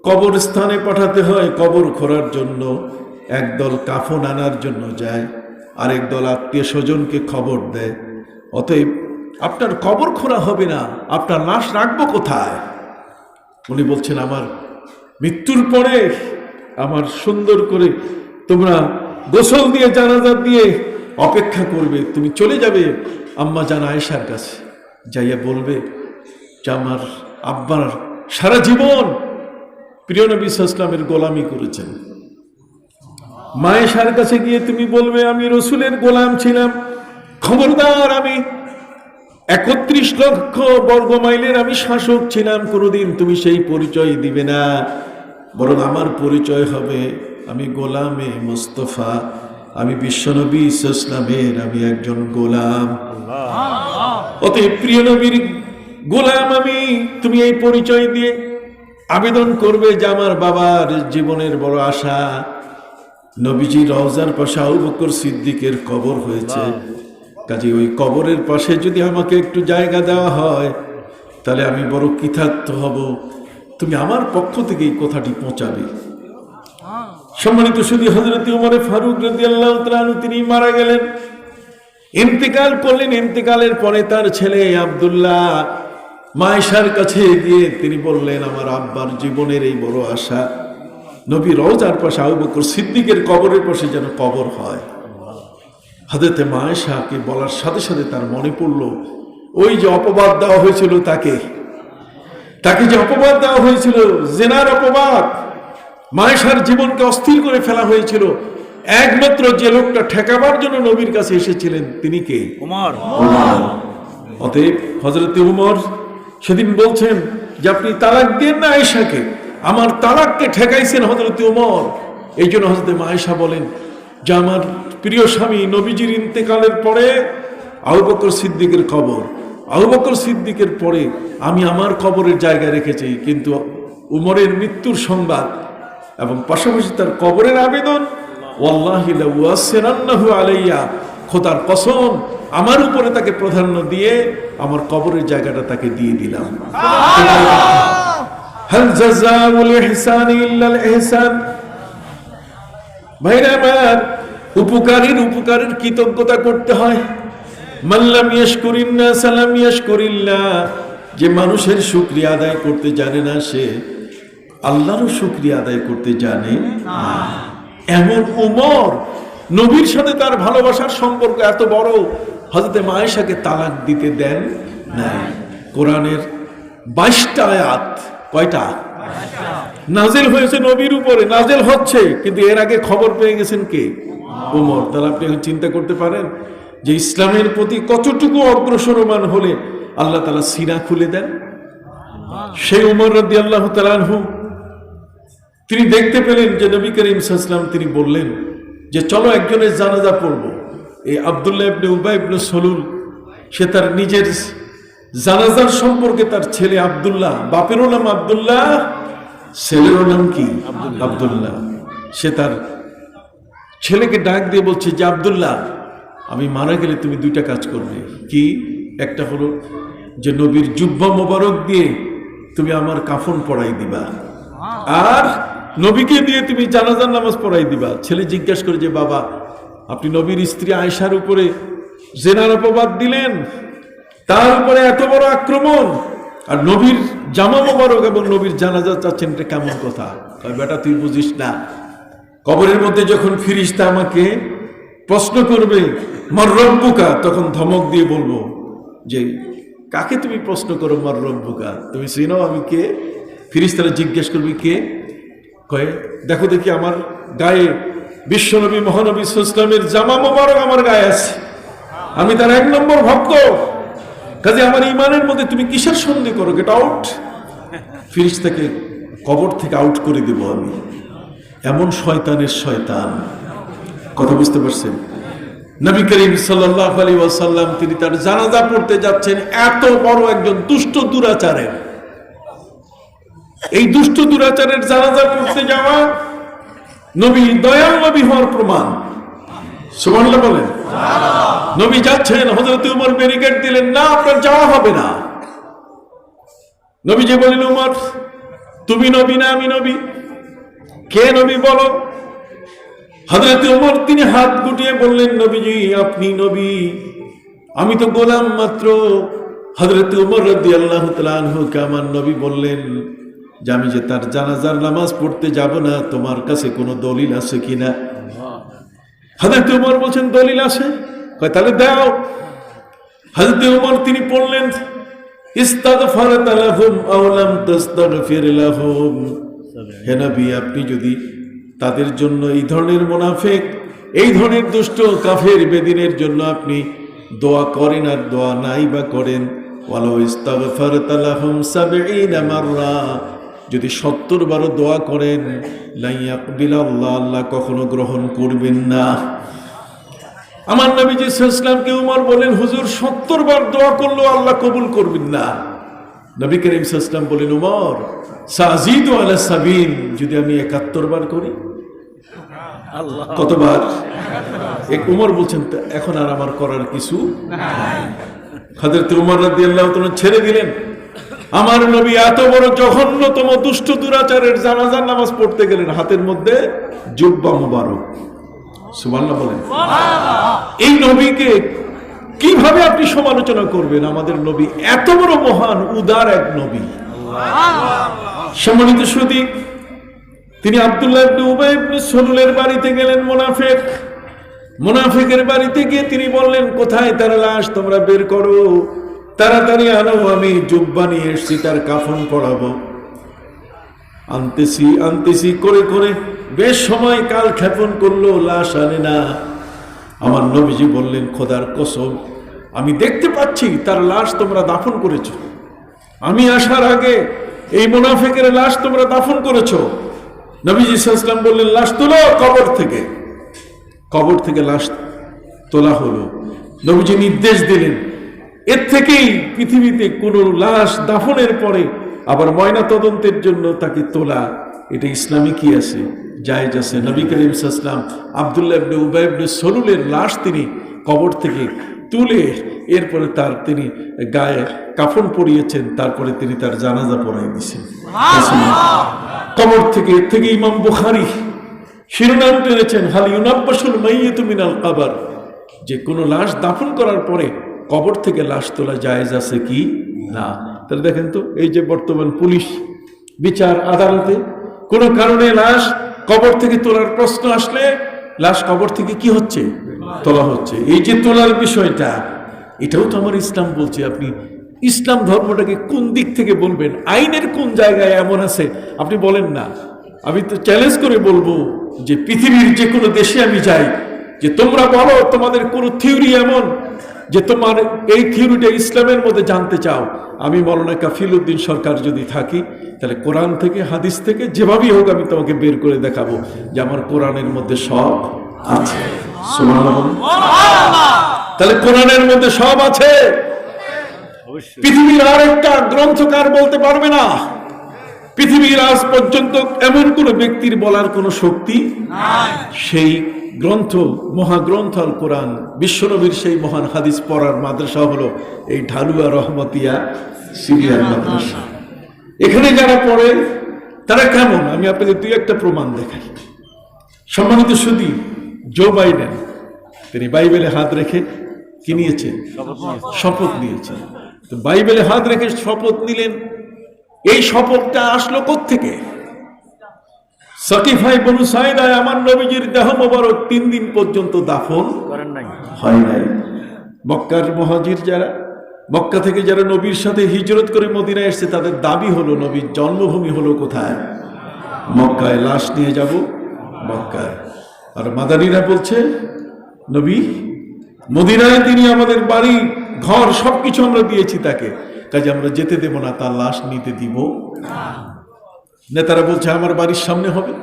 কবরস্থানে পাঠাতে হয় কবর খোঁড়ার জন্য, একদল কাফন আনার জন্য যায়, আরেক দল আত্মীয় স্বজনকে খবর দেয়। অতএব আপনার কবর খোঁড়া হবে না, আপনার লাশ রাখবো কোথায়? উনি বলছেন, আমার মৃত্যুর পরে আমার সুন্দর করে তোমরা গোসল দিয়ে জানাজা দিয়ে অপেক্ষা করবে, তুমি চলে যাবে আম্মা জান আয়েশার কাছে, যাইয়া বলবে যে আমার আব্বার সারা জীবন প্রিয় নবী সাল্লাল্লাহু আলাইহি ওয়াসাল্লামের গোলামি করেছেন। মায়েশার কাছে গিয়ে তুমি বলবে আমি রসুলের গোলাম ছিলাম, খবরদার আমি 31 লক্ষ বর্গ মাইলের আমি শাসক ছিলাম। কোনোদিন তুমি সেই পরিচয় দিবে না, বরং আমার পরিচয় হবে আমি গোলামে মুস্তাফা, আমি বিশ্বনবী সাল্লাল্লাহু আলাইহি ওয়াসাল্লামের আমি একজন গোলাম। অতএব প্রিয় নবীর গোলাম আমি, তুমি এই পরিচয় দিয়ে আবেদন করবে যে আমার বাবার জীবনের বড় আশা নবীজি রওজার পাশে আবু বকর সিদ্দিকের কবর হয়েছে, কাজে ওই কবরের পাশে যদি আমাকে একটু জায়গা দেওয়া হয় তাহলে আমি বড় কৃতার্থ হব। তুমি আমার পক্ষ থেকে এই কথাটি পৌঁছাবে। সম্মানিত শুধু হযরত ওমর ফারুক রাদিয়াল্লাহু তাআলা আনহু তিনি মারা গেলেন, ইন্তেকাল করলেন। ইন্তেকালের পরে তার ছেলে আব্দুল্লাহ মায়েশার কাছে গিয়ে তিনি বললেন, আমার আব্বার জীবনের এই বড় আশা নবী রওজার পাশে আবু বকর সিদ্দিকের কবরের পাশে যেন কবর হয়। হযরত মায়েশাকে বলার সাথে সাথে তার মনে পড়ল ওই যে অপবাদ দেওয়া হয়েছিল, তাকে যে অপবাদ দেওয়া হয়েছিল, জেনার অপবাদ, মায়েশার জীবনকে অস্থির করে ফেলা হয়েছিল। একমাত্র যে লোকটা ঠেকাবার জন্য নবীর কাছে এসেছিলেন তিনি কে? ওমর। অতএব হযরত উমর সেদিন বলছেন যে আপনি তালাক দেন না আয়েশাকে, আমার তালাককে ঠেকাইছেন হযরত উমর। এই জন্য হযরত আয়েশা বলেন যে আমার প্রিয় স্বামী নবীজির ইন্তেকালের পরে আবু বকর সিদ্দিকের কবর, আবু বকর সিদ্দিকের পরে আমি আমার কবরের জায়গায় রেখেছি, কিন্তু উমরের মৃত্যুর সংবাদ এবং পাশাপাশি তার কবরের আবেদন, ওয়াল্লাহি লা ওয়াসিরান্নাহু আলাইয়া, খোদার কসম আমার উপরে তাকে প্রাধান্য দিয়ে আমার কবরের জায়গাটা তাকে দিয়ে দিলাম। হাল জাযাউল ইহসানি ইল্লাল ইহসান। ভাইরা আমার, উপকারের কৃতজ্ঞতা করতে হয়। মাল্লাম ইয়াশকুরিন নাস লাম ইয়াশকুরিল্লাহ, যে মানুষের শুকরিয়া আদায় করতে জানে না সে আল্লাহরও শুকরিয়া আদায় করতে জানে না। এমন উমর, নবীর সাথে তার ভালোবাসার সম্পর্ক এত বড়, হযরত আয়েশাকে তালাক দিতে দেন নাই। কোরআনের 22টা আয়াত, কয়টা নাজিল হয়েছে নবীর উপরে, নাজিল হচ্ছে, কিন্তু এর আগে খবর পেয়ে গেছেন কে? উমর। তাহলে আপনি এখন চিন্তা করতে পারেন যে ইসলামের প্রতি কতটুকু অগ্রসরমান হলে আল্লাহ তাআলা সিনা খুলে দেন। সেই উমর রাদিয়াল্লাহু তাআলা আনহু তিনি দেখতে পেলেন যে নবী করিম সাল্লাল্লাহু আলাইহি ওয়াসাল্লাম তিনি বললেন যে চলো একজনের জানাজা পড়ব। এই আব্দুল্লাহ ইবনে উবাই ইবনে সলুল, সে তার নিজের জানাজার সম্পর্কে তার ছেলে আব্দুল্লাহ, বাপেরও নাম আব্দুল্লাহ, ছেলেরও নাম কি? আব্দুল্লাহ। সে তার ছেলেকে ডাক দিয়ে বলছে যে আব্দুল্লাহ, আমি মারা গেলে তুমি দুইটা কাজ করবে। কি? একটা হলো যে নবীর জুব্বা মোবারক দিয়ে তুমি আমার কাফন পড়াই দিবা, আর নবীকে দিয়ে তুমি জানাজার নামাজ পড়াই দিবা। ছেলে জিজ্ঞাসা করে যে বাবা, আপনি নবীর স্ত্রী আয়েশার উপরে জেনার অপবাদ দিলেন, তার উপরে এত বড় আক্রমণ, আর নবীর জামা মোবারক এবং নবীর জানাজা চাচ্ছেন, এটা কেমন কথা? বেটা তুই বুঝিস না, কবরের মধ্যে যখন ফিরিস্তা আমাকে প্রশ্ন করবে মার রব্বুকা, তখন ধমক দিয়ে বলবো যে কাকে তুমি প্রশ্ন করো মার রব্বুকা, তুমি চিনো আমি কে? ফিরিস্তারা জিজ্ঞেস করবি কে? কয়ে দেখো দেখি আমার গায়ে বিশ্বনবী মহানবী সাল্লাল্লাহু আলাইহি ওয়াসাল্লামের জামা মোবারক আমার গায়ে আছে, আমি তার 1 নম্বর ভক্ত, কাজে আমার ইমানের মধ্যে তুমি কিসের সন্দেহ করো? Get out. ফিরিস্তাকে কবর থেকে আউট করে দেব আমি। এমন শয়তানের শয়তান, কথা বুঝতে পারছেন? নবী করিম সাল্লাল্লাহু আলাইহি ওয়াসাল্লাম তিনি তার জানাজা পড়তে যাচ্ছেন, এত বড় একজন দুষ্ট দুরাচারের, এই দুষ্ট দুরাচারের জানাজা পড়তে যাওয়া নবী দয়াল নবী হওয়ার প্রমাণ। সুবহানাল্লাহ বলেন। নবী যাচ্ছেন, হযরত উমর ব্যারিকেড দিলেন, না আপনার যাওয়া হবে না। নবী যে বলেন উমর তুমি নবী না আমি নবী? কে নবী বলো? হযরত উমর তিনি হাত গুটিয়ে বললেন নবীজি আপনি নবী, আমি তো গোলাম মাত্র। হযরত উমর রাদিয়াল্লাহু তাআলা আনহুকে আমার নবী বললেন যে আমি যে তার জানাজার নামাজ পড়তে যাব না, তোমার কাছে কোনো দলিল আছে কিনা? হযরত উমর বলছেন দলিল আছে। কয় তাহলে দাও। হযরত উমর তিনি পড়লেন ইস্তাগফারতা লাহুম আও লাম তাস্তাগফির লাহুম, হে নবী আপনি যদি তাদের জন্য এই ধরনের মুনাফিক, এই ধরনের দুষ্ট কাফের বেদিনের জন্য আপনি দোয়া করেন আর দোয়া নাই বা করেন, ওয়ালাউ ইস্তাগফারতা লাহুম ৭০ মাররা, যদি ৭০ বারও দোয়া করেন, লা ইয়াকবিলাল্লাহ, আল্লাহ কখনো গ্রহণ করবেন না। আমার নবীজি সাল্লাল্লাহু আলাইহি ওয়াসাল্লামকে উমর বলেন হুজুর ৭০ বার দোয়া করলেও আল্লাহ কবুল করবেন না। নবী করিম সাল্লাল্লাহু আলাইহি ওয়াসাল্লাম বলেন উমর সাজিদু আলা ৭০, যদি আমি ৭১ বার করি? কতবার? এক উমর বলছেন এখন আর আমার করার কিছু নাই। হযরত উমর রাদিয়াল্লাহু তাআলা ছেড়ে দিলেন। আমার নবী এত বড় জঘন্যতম দুষ্ট দুরাচারের জানাজার নামাজ পড়তে গেলেন, হাতের মধ্যে জুব্বা মুবারক। সুবহানাল্লাহ বলেন। এই নবীকে কিভাবে আপনি সমালোচনা করবেন? আমাদের নবী এত বড় মহান উদার এক নবী। সম্মানিত সুধী, তিনি আব্দুল্লাহ ইবনে উবাই ইবনে সলুলের বাড়িতে গেলেন, মুনাফিকের বাড়িতে গিয়ে তিনি বললেন কোথায় তার লাশ, তোমরা বের করো, তাড়াতাড়ি আনো, আমি জুব্বা নিয়ে এসেছি, তার কাফন পরাবো। আনতেছি করে করে বেশ সময় কাল ক্ষেপণ করলো, লাশ আনে না। আমার নবীজি বললেন খোদার কসম আমি দেখতে পাচ্ছি তার লাশ তোমরা দাফন করেছ, আমি আসার আগে এই মুনাফিকের লাশ তোমরা দাফন করেছো। নবীজি সাল্লাল্লাহু আলাইহি ওয়াসাল্লাম বললেন, লাশ তোলো কবর থেকে। কবর থেকে লাশ তোলা হলো। নবীজি নির্দেশ দিলেন, এর থেকেই পৃথিবীতে কোনো লাশ দাফনের পরে আবার ময়না তদন্তের জন্য তাকে তোলা, এটা ইসলামে কি আছে? জায়েজ আছে। নবী করিম সাল্লাল্লাহু আলাইহি ওয়াসাল্লাম আব্দুল্লাহ ইবনে উবাই ইবনে সলুলের লাশ তিনি কবর থেকে তুলে এরপরে তিনি গায়ে কাফন পরিয়েছেন, তারপরে তিনি তার জানাজা পড়াই দিয়েছেন কবর থেকে। এর থেকে ইমাম বুখারী শিরোনাম টেনেছেন, হাল ইউনাব্বাসুল মাইয়িতু মিনাল কবর, যে কোনো লাশ দাফন করার পরে কবর থেকে লাশ তোলা জায়েজ আছে কি না। তাহলে দেখেন তো, এই যে বর্তমান পুলিশ বিচার আদালতে কোনো কারণে লাশ কবর থেকে তোলার প্রশ্ন আসলে লাশ কবর থেকে কি হচ্ছে? তোলা হচ্ছে। এই যে তোলার বিষয়টা, এটাও তো আমার ইসলাম বলছে। আপনি ইসলাম ধর্মটাকে কোন দিক থেকে বলবেন? আইনের কোন জায়গায় এমন আছে আপনি বলেন না। আমি তো চ্যালেঞ্জ করে বলবো যে পৃথিবীর যে কোনো দেশে আমি যাই, যে তোমরা বলো তোমাদের কোনো থিওরি এমন যে তোমার এই থিওরিটা ইসলামের মধ্যে জানতে চাও, আমি মাওলানা কাফিল উদ্দিন সরকার যদি থাকি, তাহলে কোরআন থেকে হাদিস থেকে যেভাবেই হোক আমি তোমাকে বের করে দেখাবো যে আমার কোরআনের মধ্যে সব আছে। তাহলে কোরআনের মধ্যে সব আছে। পৃথিবীর আর একটা গ্রন্থকার বলতে পারবে না, পৃথিবীর আজ পর্যন্ত এমন কোন ব্যক্তির বলার কোন শক্তি নাই। সেই গ্রন্থ, মহাগ্রন্থ আল কোরআন, বিশ্বনবীর সেই মহান হাদিস পড়ার মাদ্রাসা হলো এই ঢালুয়া রহমতিয়া সিরিয়ার মাদ্রাসা। এখানে যারা পড়ে তারা কেমন, আমি আপনাকে দুই একটা প্রমাণ দেখাই। সম্মানিত সুধী, জো বাইডেন তিনি বাইবেলে হাত রেখে কি নিয়েছেন? শপথ নিয়েছেন। তো বাইবেলে হাত রেখে শপথ নিলেন, এই শপথটা আসলো কোত্থেকে? সাকিফায়ে বনু সাইদায় আমার নবীজির দেহ মোবারক 3 দিন পর্যন্ত দাফন করেন নাই, হয় নাই। মক্কার মুহাজির যারা, মক্কা থেকে যারা নবীর সাথে হিজরত করে মদিনায় এসেছে, তাদের দাবি হলো নবীর জন্মভূমি হলো কোথায়? মক্কায়। লাশ নিয়ে যাব মক্কায়। আর মাদানীরা বলছে নবী মদিনায়, তিনি আমাদের বাড়ি ঘর সবকিছু আমরা দিয়েছি তাকে, কাজে আমরা যেতে দেব না, তার লাশ নিতে দিব না। নেতারা বলছে আমার বাড়ির সামনে হবে।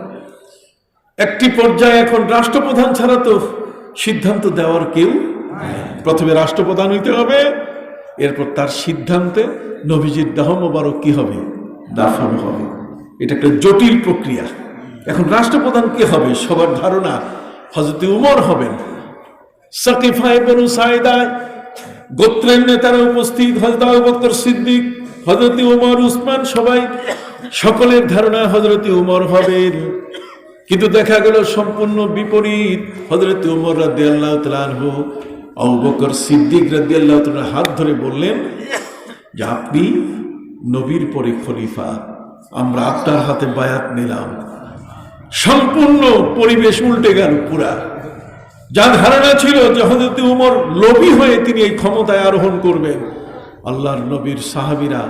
একটি পর্যায়ে এখন রাষ্ট্রপ্রধান ছাড়া তো সিদ্ধান্ত দেওয়ার কেউ, প্রথমে রাষ্ট্রপ্রধান হইতে হবে, এরপর তার সিদ্ধান্তে নবীজির দেহ মোবারক কি হবে? দাফন হবে। এটা একটা জটিল প্রক্রিয়া। এখন রাষ্ট্রপ্রধান কে হবে? সবার ধারণা হযরত উমর হবেন। সাকিফায়ে বনু সাইদায় গোত্রের নেতারা উপস্থিত, হযরত আবু বকর সিদ্দিক, হযরত উমর, উসমান, সবাই, সকলের ধারণা হযরত উমর হবেন। কিন্তু দেখা গেল সম্পূর্ণ বিপরীত। হযরত উমর রাদিয়াল্লাহু তাআলা আনহু আবু বকর সিদ্দিক রাদিয়াল্লাহু তাআলা হাত ধরে বললেন যে আপনি নবীর পরে খলিফা, আমরা আপনার হাতে বায়াত নিলাম। সম্পূর্ণ পরিবেশ উল্টে গেল পুরা। যার ধারণা ছিল যে হযরত উমর লোভী হয়ে তিনি এই ক্ষমতায় আরোহণ করবেন, আল্লাহর নবীর সাহাবীরা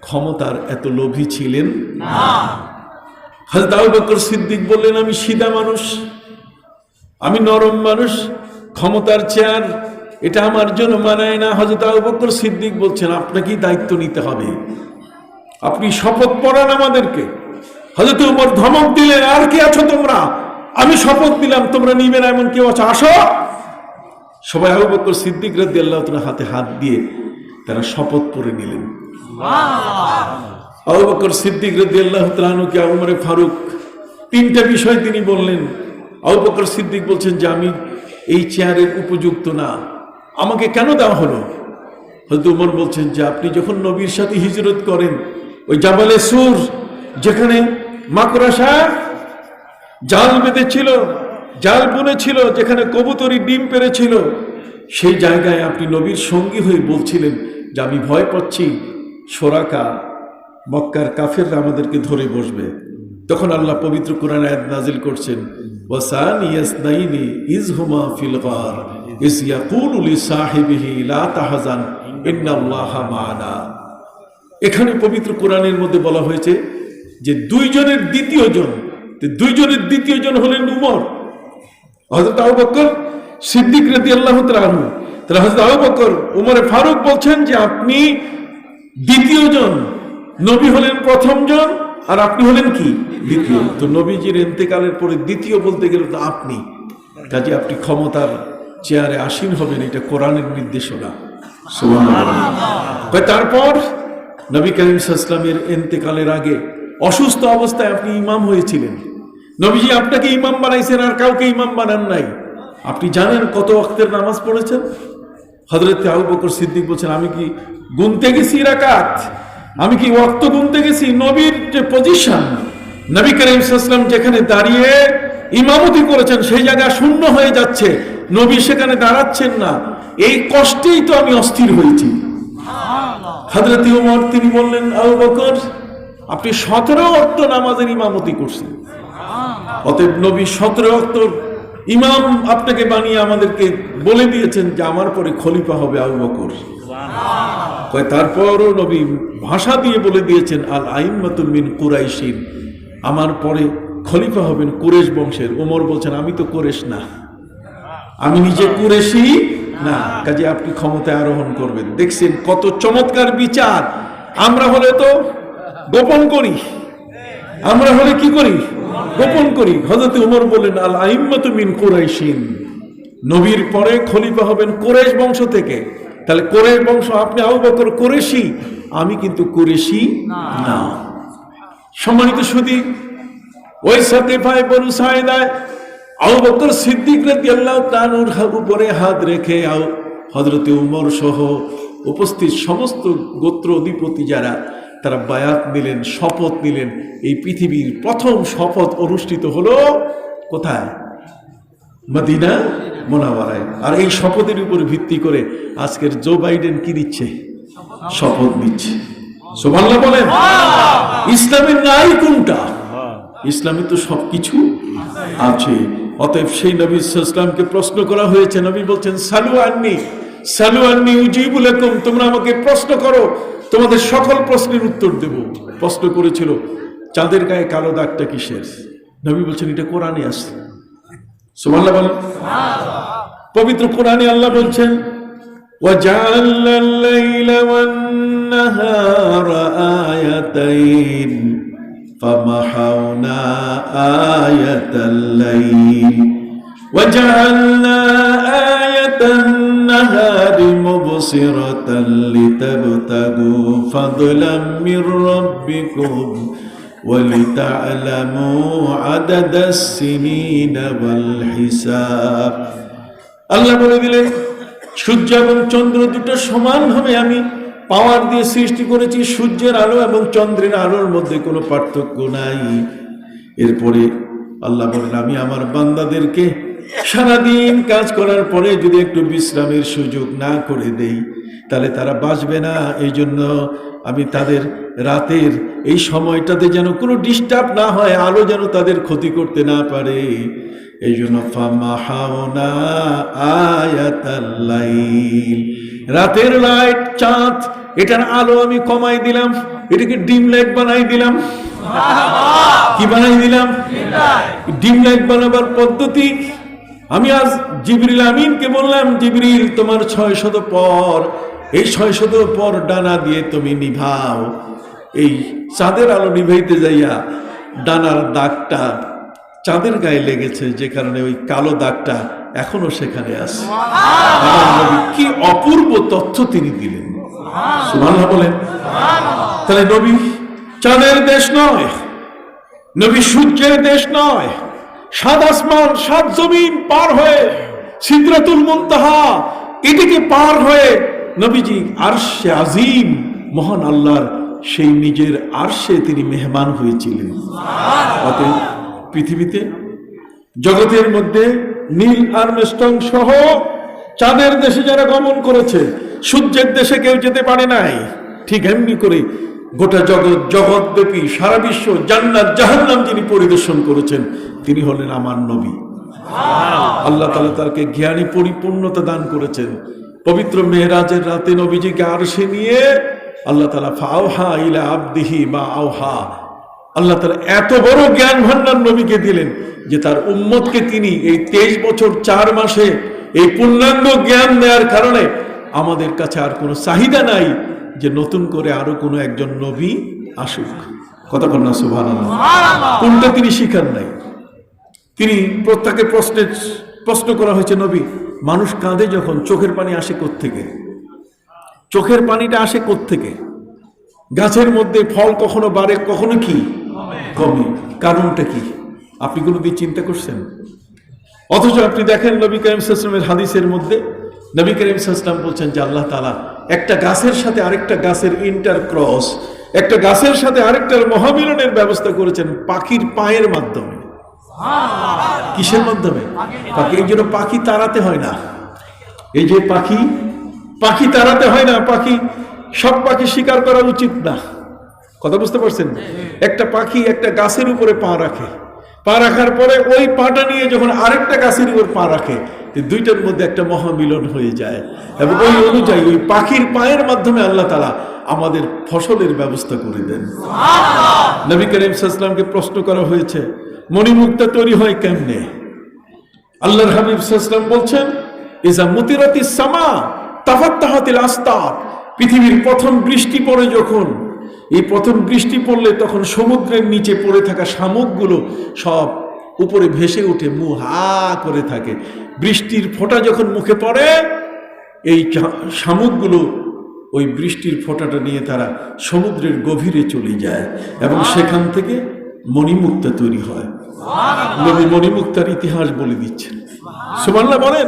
ক্ষমতার এত লোভী ছিলেন না। হযরত আবু বকর সিদ্দিক বললেন আমি সিধা মানুষ, আমি নরম মানুষ, ক্ষমতার চেয়ার এটা আমার জন্য মানায় না। হযরত আবু বকর সিদ্দিক বলছেন আপনাকেই দায়িত্ব নিতে হবে, আপনি শপথ পড়ান আমাদেরকে। হযরত উমর ধমক দিলেন আর কি আছো তোমরা, আমি শপথ দিলাম তোমরা নিবে না এমন কেউ আছে? আসো। সবাই আবু বকর সিদ্দিক রাদিয়াল্লাহু তাআলা হাতে হাত দিয়ে তারা শপথ পড়ে নিলেন। আবু বকর সিদ্দিক রাদিয়াল্লাহু তাআলা কে উমরে ফারুক 3টা বিষয় তিনি বললেন। আবু বকর সিদ্দিক বলছেন যে আমি এই চেয়ারের উপযুক্ত না, আমাকে কেন দেওয়া হলো? হযরত উমর বলছেন যে আপনি যখন নবীর সাথে হিজরত করেন, ওই জাবালে সুর যেখানে মাকড়সা জাল বেঁধেছিল, জাল বুনেছিল, যেখানে কবুতরি ডিম পেড়েছিল, সেই জায়গায় আপনি নবীর সঙ্গী হয়ে বলছিলেন যে আমি ভয় পাচ্ছি শোরাকা মক্কার কাফেররা আমাদেরকে ধরে বসবে। তখন আল্লাহ পবিত্র কোরআন আয়াত নাজিল করছেন ওয়াসানিয়াসনাইনি ইযহুমা ফিল গার ইয ইয়াকুলু লিসাহিবিহি লা তাহজান ইন্নাল্লাহা মা'ানা। এখানে পবিত্র কোরআনের মধ্যে বলা হয়েছে যে দুইজনের দ্বিতীয় জন হলেন উমর। হযরত আবু বকর সিদ্দিক রাদিয়াল্লাহু তাআলা আনহু তাহলে হযরত আবু বকর উমরে ফারুক বলছেন যে আপনি দ্বিতীয় জন, নবী হলেন প্রথম জন আর আপনি হলেন কি দ্বিতীয়। তো নবীজির ইন্তেকালের পরে দ্বিতীয় বলতে গেলে তো আপনি, কাজে আপনি ক্ষমতার চেয়ারে আসীন হবেন, এটা কোরআনের নির্দেশনা। সুবহানাল্লাহ। তারপর নবী করিম সাল্লাল্লাহু আলাইহি ওয়াসাল্লামের ইন্তেকালের আগে অসুস্থ অবস্থায় আপনি ইমাম হয়েছিলেন। নবীজি আপনাকে ইমাম বানাইছেন, আর কাউকে ইমাম বানান নাই। আপনি জানেন কত ওয়াক্তের নামাজ পড়েছেন? হযরত আবু বকর সিদ্দিক বলছেন, আমি কি গুনতে গেছি রাকাত, আমি কি ওয়াক্ত গুনতে গেছি? নবীর যে পজিশন, নবী করিম সাল্লাল্লাহু আলাইহি ওয়াসাল্লাম যেখানে দাঁড়িয়ে ইমামতি করেছেন সেই জায়গা শূন্য হয়ে যাচ্ছে, নবী সেখানে দাঁড়াচ্ছেন না, এই কষ্টেই তো আমি অস্থির হয়েছি। হযরত ওমর তিনি বললেন, আবু বকর আপনি 17 ওয়াক্ত নামাজের ইমামতি করছেন, অতএব নবী 17 ওয়াক্ত ইমাম আপনাকে বানিয়ে আমাদেরকে বলে দিয়েছেন যে আমার পরে খলিফা হবে আবু বকর। তারপরও নবী ভাষা দিয়ে বলে দিয়েছেন, আল আইম্মাতুল মিন কুরাইশিন, আমার পরে খলিফা হবেন কুরেশ বংশের। ওমর বলছেন, আমি তো কুরেশ না, আমি নিজে কুরেশি না, কাজে আপনি ক্ষমতায় আরোহণ করবেন। দেখছেন কত চমৎকার বিচার। আমরা হলে তো গোপন করি, আমরা হলে কি করি? গোপন করি। হযরত ওমর বলেন, আল আইম্মাতু মিন কুরাইশিন, নবীর পরে খলিফা হবেন কুরেশ বংশ থেকে। তাহলে কুরেশ বংশ, আপনি আবু বকর কুরেশি, আমি কিন্তু কুরেশি না। সম্মানিত সুধী, ওই সাকিফায়ে বনু সাইদায় আবু বকর সিদ্দিক রাদিয়াল্লাহু তাআলার উপরে হাত রেখে হযরত ওমর সহ উপস্থিত সমস্ত গোত্র অধিপতি যারা, তারা বায়াত নিলেন, শপথ নিলেন। এই পৃথিবীর প্রথম শপথ অনুষ্ঠিত হলো কোথায়? মদিনা মুনাওয়ারায়। আর এই শপথের উপরে ভিত্তি করে আজকের জো বাইডেন কি দিচ্ছে? শপথ দিচ্ছে। সুবহানাল্লাহ বলেন। ইসলামের নাই কোনটা? ইসলামে তো সবকিছু আছে। অতএব সেই নবী সাল্লাল্লাহু আলাইহি ওয়াসাল্লামকে প্রশ্ন করা হয়েছে, নবী বলছেন, সালু আন্নি সালু আন্নি উজিবু লাকুম, তোমরা আমাকে প্রশ্ন করো, তোমাদের সকল প্রশ্নের উত্তর দেব। প্রশ্ন করেছিল চাঁদের গায়ে কালো দাগটা কিসের? নবী বলছেন, এটা কোরআনে আছে। সুবহানাল্লাহ বলেন। পবিত্র কোরআনে আল্লাহ বলছেন, ওয়াজআলনা আল-লাইলা ওয়ান-নাহারা আয়াতাইন ফামাহাওনা আয়াতাল লাইল ওয়াজআলনা আয়াতান নাহারি মুবসিরাতান লিতাবতাগু ফাদলাম মির রাব্বিকুম وَلِتَعْلَمُوا عَدَدَ السِّنِينَ وَالْحِسَابَ। আল্লাহ বলে দিলেন, সূর্য এবং চন্দ্র দুটো সমানভাবে আমি পাওয়ার দিয়ে সৃষ্টি করেছি। সূর্যের আলো এবং চন্দ্রের আলোর মধ্যে কোনো পার্থক্য নাই। এরপরে আল্লাহ বলেন, আমি আমার বান্দাদেরকে সারাদিন কাজ করার পরে যদি একটু বিশ্রামের সুযোগ না করে দেই, তাহলে তারা বাঁচবে না। এই জন্য আমি তাদের রাতের এই সময়টাতে যেন কোনো ডিস্টার্ব না হয়, আলো যেন তাদের ক্ষতি করতে না পারে। এই জন্য ফামাহাওনা আয়াতাল লাইল, রাতের লাইট, চাঁদ, এটার আলো আমি কমাই দিলাম, এটাকে ডিম লাইট বানাই দিলাম। কি বানাই দিলাম? ডিম লাইট বানাবার পদ্ধতি আমি আজ জিবরিল আমিনকে বললাম, জিবরিল তোমার 600 পর, এই 600 পর ডানা দিয়ে তুমি নিভাও। এই চাঁদের আলো নিভাইতে যাইয়া ডানার দাগটা চাঁদের গায়ে লেগেছে, যে কারণে ওই কালো দাগটা এখনো সেখানে আছে। কি অপূর্ব তথ্য তিনি দিলেন। সুবহানাল্লাহ বলেন। তাহলে নবী চাঁদের দেশ নয়, নবী সূর্যের দেশ নয়, 7 আসমান 7 জমিন পার হয়ে সিদরাতুল মুনতাহা এটিকে পার হয়ে নবীজি আরশে আজিম, মহান আল্লাহর সেই নিজের আরশে তিনি মেহমান হয়েছিলেন। অতএব পৃথিবীতে জগতের মধ্যে নীল আর্মস্ট্রং সহ চাঁদের দেশে যারা গমন করেছে, সূর্যের দেশে কেউ যেতে পারে নাই। ঠিক এমনি করে গোটা জগৎব্যাপী সারা বিশ্ব জান্নাত জাহান্নাম যিনি পরিদর্শন করেছেন, তিনি হলেন আমার নবী। আল্লাহ তাআলা তাকে জ্ঞানী পরিপূর্ণতা দান করেছেন। পবিত্র মেরাজের রাতে নবীজিকে আরশে নিয়ে আল্লাহ তাআলা ফাওহা ইলা আবদিহি মা আওহা, আল্লাহ তাআলা এত বড় জ্ঞান ভান্ডার নবীকে দিলেন যে তার উম্মতকে তিনি এই 23 বছর 4 মাসে এই পূর্ণাঙ্গ জ্ঞান দেওয়ার কারণে আমাদের কাছে আর কোনো চাহিদা নাই যে নতুন করে আরো কোনো একজন নবী আসুক। কতক্ষণ না সুবহানাল্লাহ। কোনটা তিনি শিখান নাই। তিনি প্রত্যেকে প্রশ্ন করা হয়েছে, নবী মানুষ কাঁদে যখন চোখের পানি আসে কোত্থেকে? চোখের পানিটা আসে কোত্থেকে? গাছের মধ্যে ফল কখনো বাড়ে কখনো কি কমে, কারণটা কি? আপনি কোনোদিন চিন্তা করছেন? অথচ আপনি দেখেন নবী করিম সাল্লাল্লাহু আলাইহি ওয়াসাল্লামের হাদিসের মধ্যে নবী করিম সাল্লাল্লাহু আলাইহি ওয়াসাল্লাম বলছেন যে আল্লাহ তাআলা একটা গাছের সাথে আরেকটা গাছের ইন্টারক্রস, একটা গাছের সাথে আরেকটার মহামিলনের ব্যবস্থা করেছেন পাখির পায়ের মাধ্যমে। কিসের মাধ্যমে? পাখি। এই জন্য পাখি তাড়াতে হয় না। এই যে পাখি তাড়াতে হয় না। সব পাখি শিকার করা উচিত না। কথা বুঝতে পারছেন? একটা পাখি একটা গাছের উপরে পা রাখে, পা রাখার পরে ওই পাটা নিয়ে যখন আরেকটা গাছের উপর পা রাখে, দুইটার মধ্যে একটা মহামিলন হয়ে যায় এবং ওই অনুযায়ী ওই পাখির পায়ের মাধ্যমে আল্লাহ তাআলা আমাদের ফসলের ব্যবস্থা করে দেন। নবী করিম সাল্লাল্লাহু আলাইহি ওয়াসাল্লামকে প্রশ্ন করা হয়েছে মণিমুক্তা তৈরি হয় কেমনে? আল্লাহর হাবিব সাল্লাল্লাহু আলাইহি ওয়াসাল্লাম বলছেন ইজা মুতিরাতিস সামা তাফাত্তাহাতিল আসতার। পৃথিবীর প্রথম বৃষ্টি পড়ে যখন, এই প্রথম বৃষ্টি পড়লে তখন সমুদ্রের নিচে পড়ে থাকা শামুকগুলো সব উপরে ভেসে উঠে মুখ হা করে থাকে। বৃষ্টির ফোঁটা যখন মুখে পড়ে, এই শামুকগুলো ওই বৃষ্টির ফোঁটাটা নিয়ে তারা সমুদ্রের গভীরে চলে যায় এবং সেখান থেকে মণিমুক্তা তৈরি হয়। নবী মণিমুক্তার ইতিহাস বলে দিচ্ছেন। সুবহানাল্লাহ বলেন।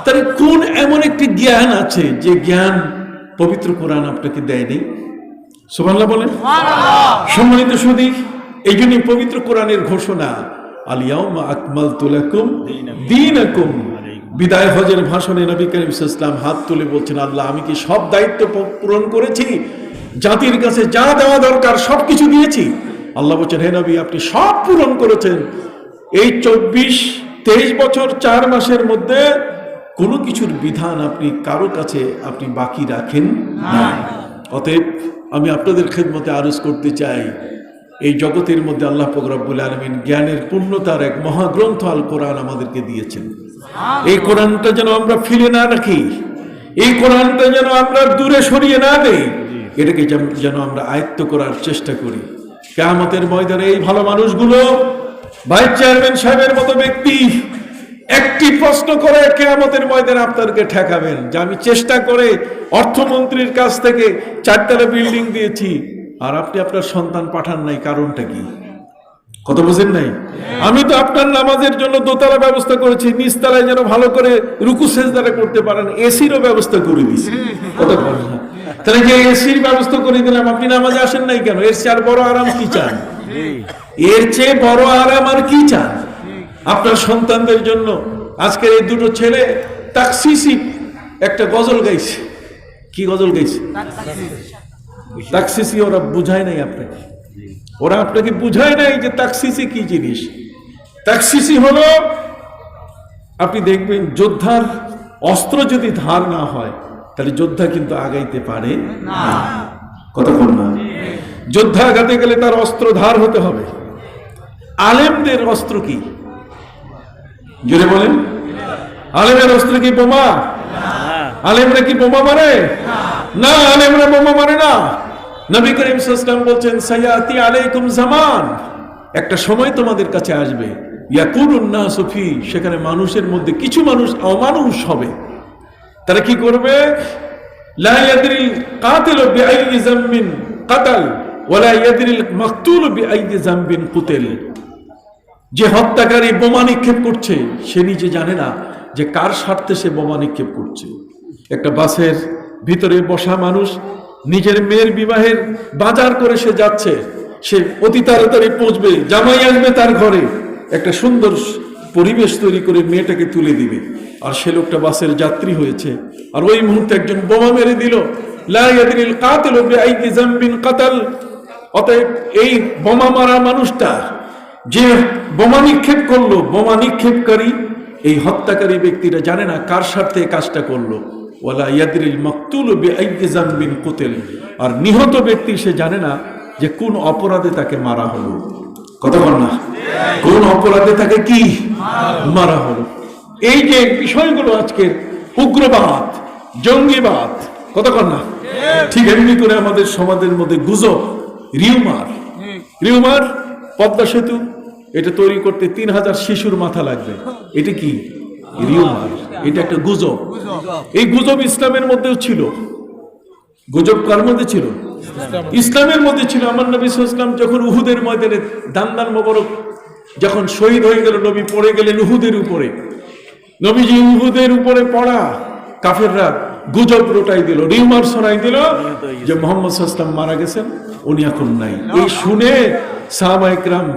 তাহলে কোন এমন একটি জ্ঞান আছে যে জ্ঞান পবিত্র কোরআন আপনাকে দেয়নি? সুবহানাল্লাহ বলেন। সম্মানিত সুধী, এই জন্যই পবিত্র কোরআনের ঘোষণা আল ইয়াউমা আকমালতু লাকুম দীনাকুম। বিদায় হজের ভাষণে নবী করিম সাল্লাল্লাহু আলাইহি ওয়াসাল্লাম হাত তুলে বলছেন, আল্লাহ আমি কি সব দায়িত্ব পূরণ করেছি? জাতির কাছে যা দেওয়া দরকার সবকিছু দিয়েছি? আল্লাহ বলছেন, হে নবী আপনি সব পূরণ করেছেন। এই 23 বছর 4 মাসের মধ্যে কোনো কিছুর বিধান আপনি কারো কাছে আপনি বাকি রাখেন না। অতএব আমি আপনাদের খেদমতে আরজ করতে চাই, এই জগতের মধ্যে আল্লাহ পাক রব্বুল আলামিন জ্ঞানের পূর্ণতার এক মহাগ্রন্থ আল কোরআন আমাদেরকে দিয়েছেন। এই কোরআনটা যেন আমরা ফেলে না রাখি, এই কোরআনটা যেন আমরা দূরে সরিয়ে না দেই, এটাকে যেন আমরা আয়ত্ত করার চেষ্টা করি। কিয়ামতের ময়দানে এই ভালো মানুষগুলো, ভাইস চেয়ারম্যান সাহেবের মতো ব্যক্তি একটি প্রশ্ন করে কিয়ামতের ময়দানে আপনাদেরকে ঠেকাবেন যে আমি চেষ্টা করে অর্থমন্ত্রীর কাছ থেকে 4 তলা বিল্ডিং দিয়েছি আর আপনি আপনার সন্তান পাঠান নাই, কারণটা কি? কথা বুঝেন নাই? আমি তো আপনার নামাজের জন্য দোতলা ব্যবস্থা করেছি, নিচতলায় যেন ভালো করে রুকু সেজদাটা করতে পারেন, এসিরও ব্যবস্থা করে দিয়েছি। কথা বলেন না? তাহলে যে এসির ব্যবস্থা করে দিলাম, আপনি নামাজে আসেন নাই কেন? এর চেয়ে আর বড় আরাম কি চান? এর চেয়ে বড় আরাম আর কি চান আপনার সন্তানদের জন্য? আজকের এই দুটো ছেলে তাকসিসি একটা গজল গাইছে। কি গজল গাইছে? তাকসিসি। ওরা বুঝায় নাই আপনাকে, ওরা আপনাকে বুঝায় নাই যে তাকসিসি কি জিনিস। তাকসিসি হলো, আপনি দেখবেন যোদ্ধার অস্ত্র যদি ধার না হয় তাহলে যোদ্ধা কিন্তু আগাইতে পারে না। কথা বল না? যোদ্ধা আগাতে গেলে তার অস্ত্র ধার হতে হবে। আলেমদের অস্ত্র কি? জোরে বলেন। আলেমের অস্ত্র কি বোমা? আলেমরা কি বোমা মারে? না, আলেমরা বোমা মারে না। নবী করিম সাল্লাল্লাহু আলাইহি ওয়াসাল্লাম বলছেন, সায়াতি আলাইকুম জামান, একটা সময় তোমাদের কাছে আসবে, ইয়াকুলুন নাসু ফি, সেখানে মানুষের মধ্যে কিছু মানুষ অমানুষ হবে। তারা কি করবে? লা ইয়াদরিল কাতিলু বিআইয়ি যামবিন কাতাল ওয়ালা ইয়াদরিল মাকতুলু বিআইয়ি যামবিন কুতিল। যে হত্যাকারী বোমা নিক্ষেপ করছে সে নিজে জানে না যে কার স্বার্থে সে বোমা নিক্ষেপ করছে। একটা বাসের ভিতরে বসা মানুষ নিজের মেয়ের বিবাহের বাজার করে সে যাচ্ছে, সে অতি তাড়াতাড়ি পৌঁছবে, জামাই আসবে তার ঘরে, একটা সুন্দর পরিবেশ তৈরি করে মেয়েটাকে তুলে দিবে, আর সে লোকটা বাসের যাত্রী হয়েছে, আর ওই মুহূর্তে একজন বোমা মেরে দিল। লা ইয়াদরিল কাতিলু বিআইয়ি যামবিন কাতাল। অতএব এই বোমা মারা মানুষটা, যে বোমা নিক্ষেপ করলো, বোমা নিক্ষেপকারী এই হত্যাকারী ব্যক্তিরা জানে না কার স্বার্থে কাজটা করলো। ওয়ালা ইয়াদরিল মাকতুলু বিআইয়ি যামবিন কুতিল, আর নিহত ব্যক্তি সে জানে না যে কোন অপরাধে তাকে মারা হলো। কথা বল না? কোন অপরাধে তাকে কি মারা হলো? এই যে বিষয়গুলো আজকের উগ্রবাদ, জঙ্গিবাদ, কতক্ষণ না, ঠিক এমনি করে আমাদের সমাজের মধ্যে গুজব, রিউমার পদ্মা সেতু এটা তৈরি করতে 3000 শিশুর মাথা লাগবে। এটা কি রিউমার? এটা একটা গুজব। এই গুজব ইসলামের মধ্যেও ছিল। গুজব কার মধ্যে ছিল? ইসলামের মধ্যে ছিল। আমার নবী সাল্লাল্লাহু আলাইহি ওয়াসাল্লাম যখন উহুদের ময়দানে দান্দান মোবারক যখন শহীদ হয়ে গেল, নবী পড়ে গেলেন উহুদের উপরে। নবীজি উহুদের উপরে পড়া, কাফেররা গুজব রটাই দিল, রিউমার ছড়াই দিল যে মুহাম্মদ সাল্লাল্লাহু আলাইহি ওয়াসাল্লাম মারা গেছেন, উনি এখন নাই। এই শুনে সাহাবায়ে কেরাম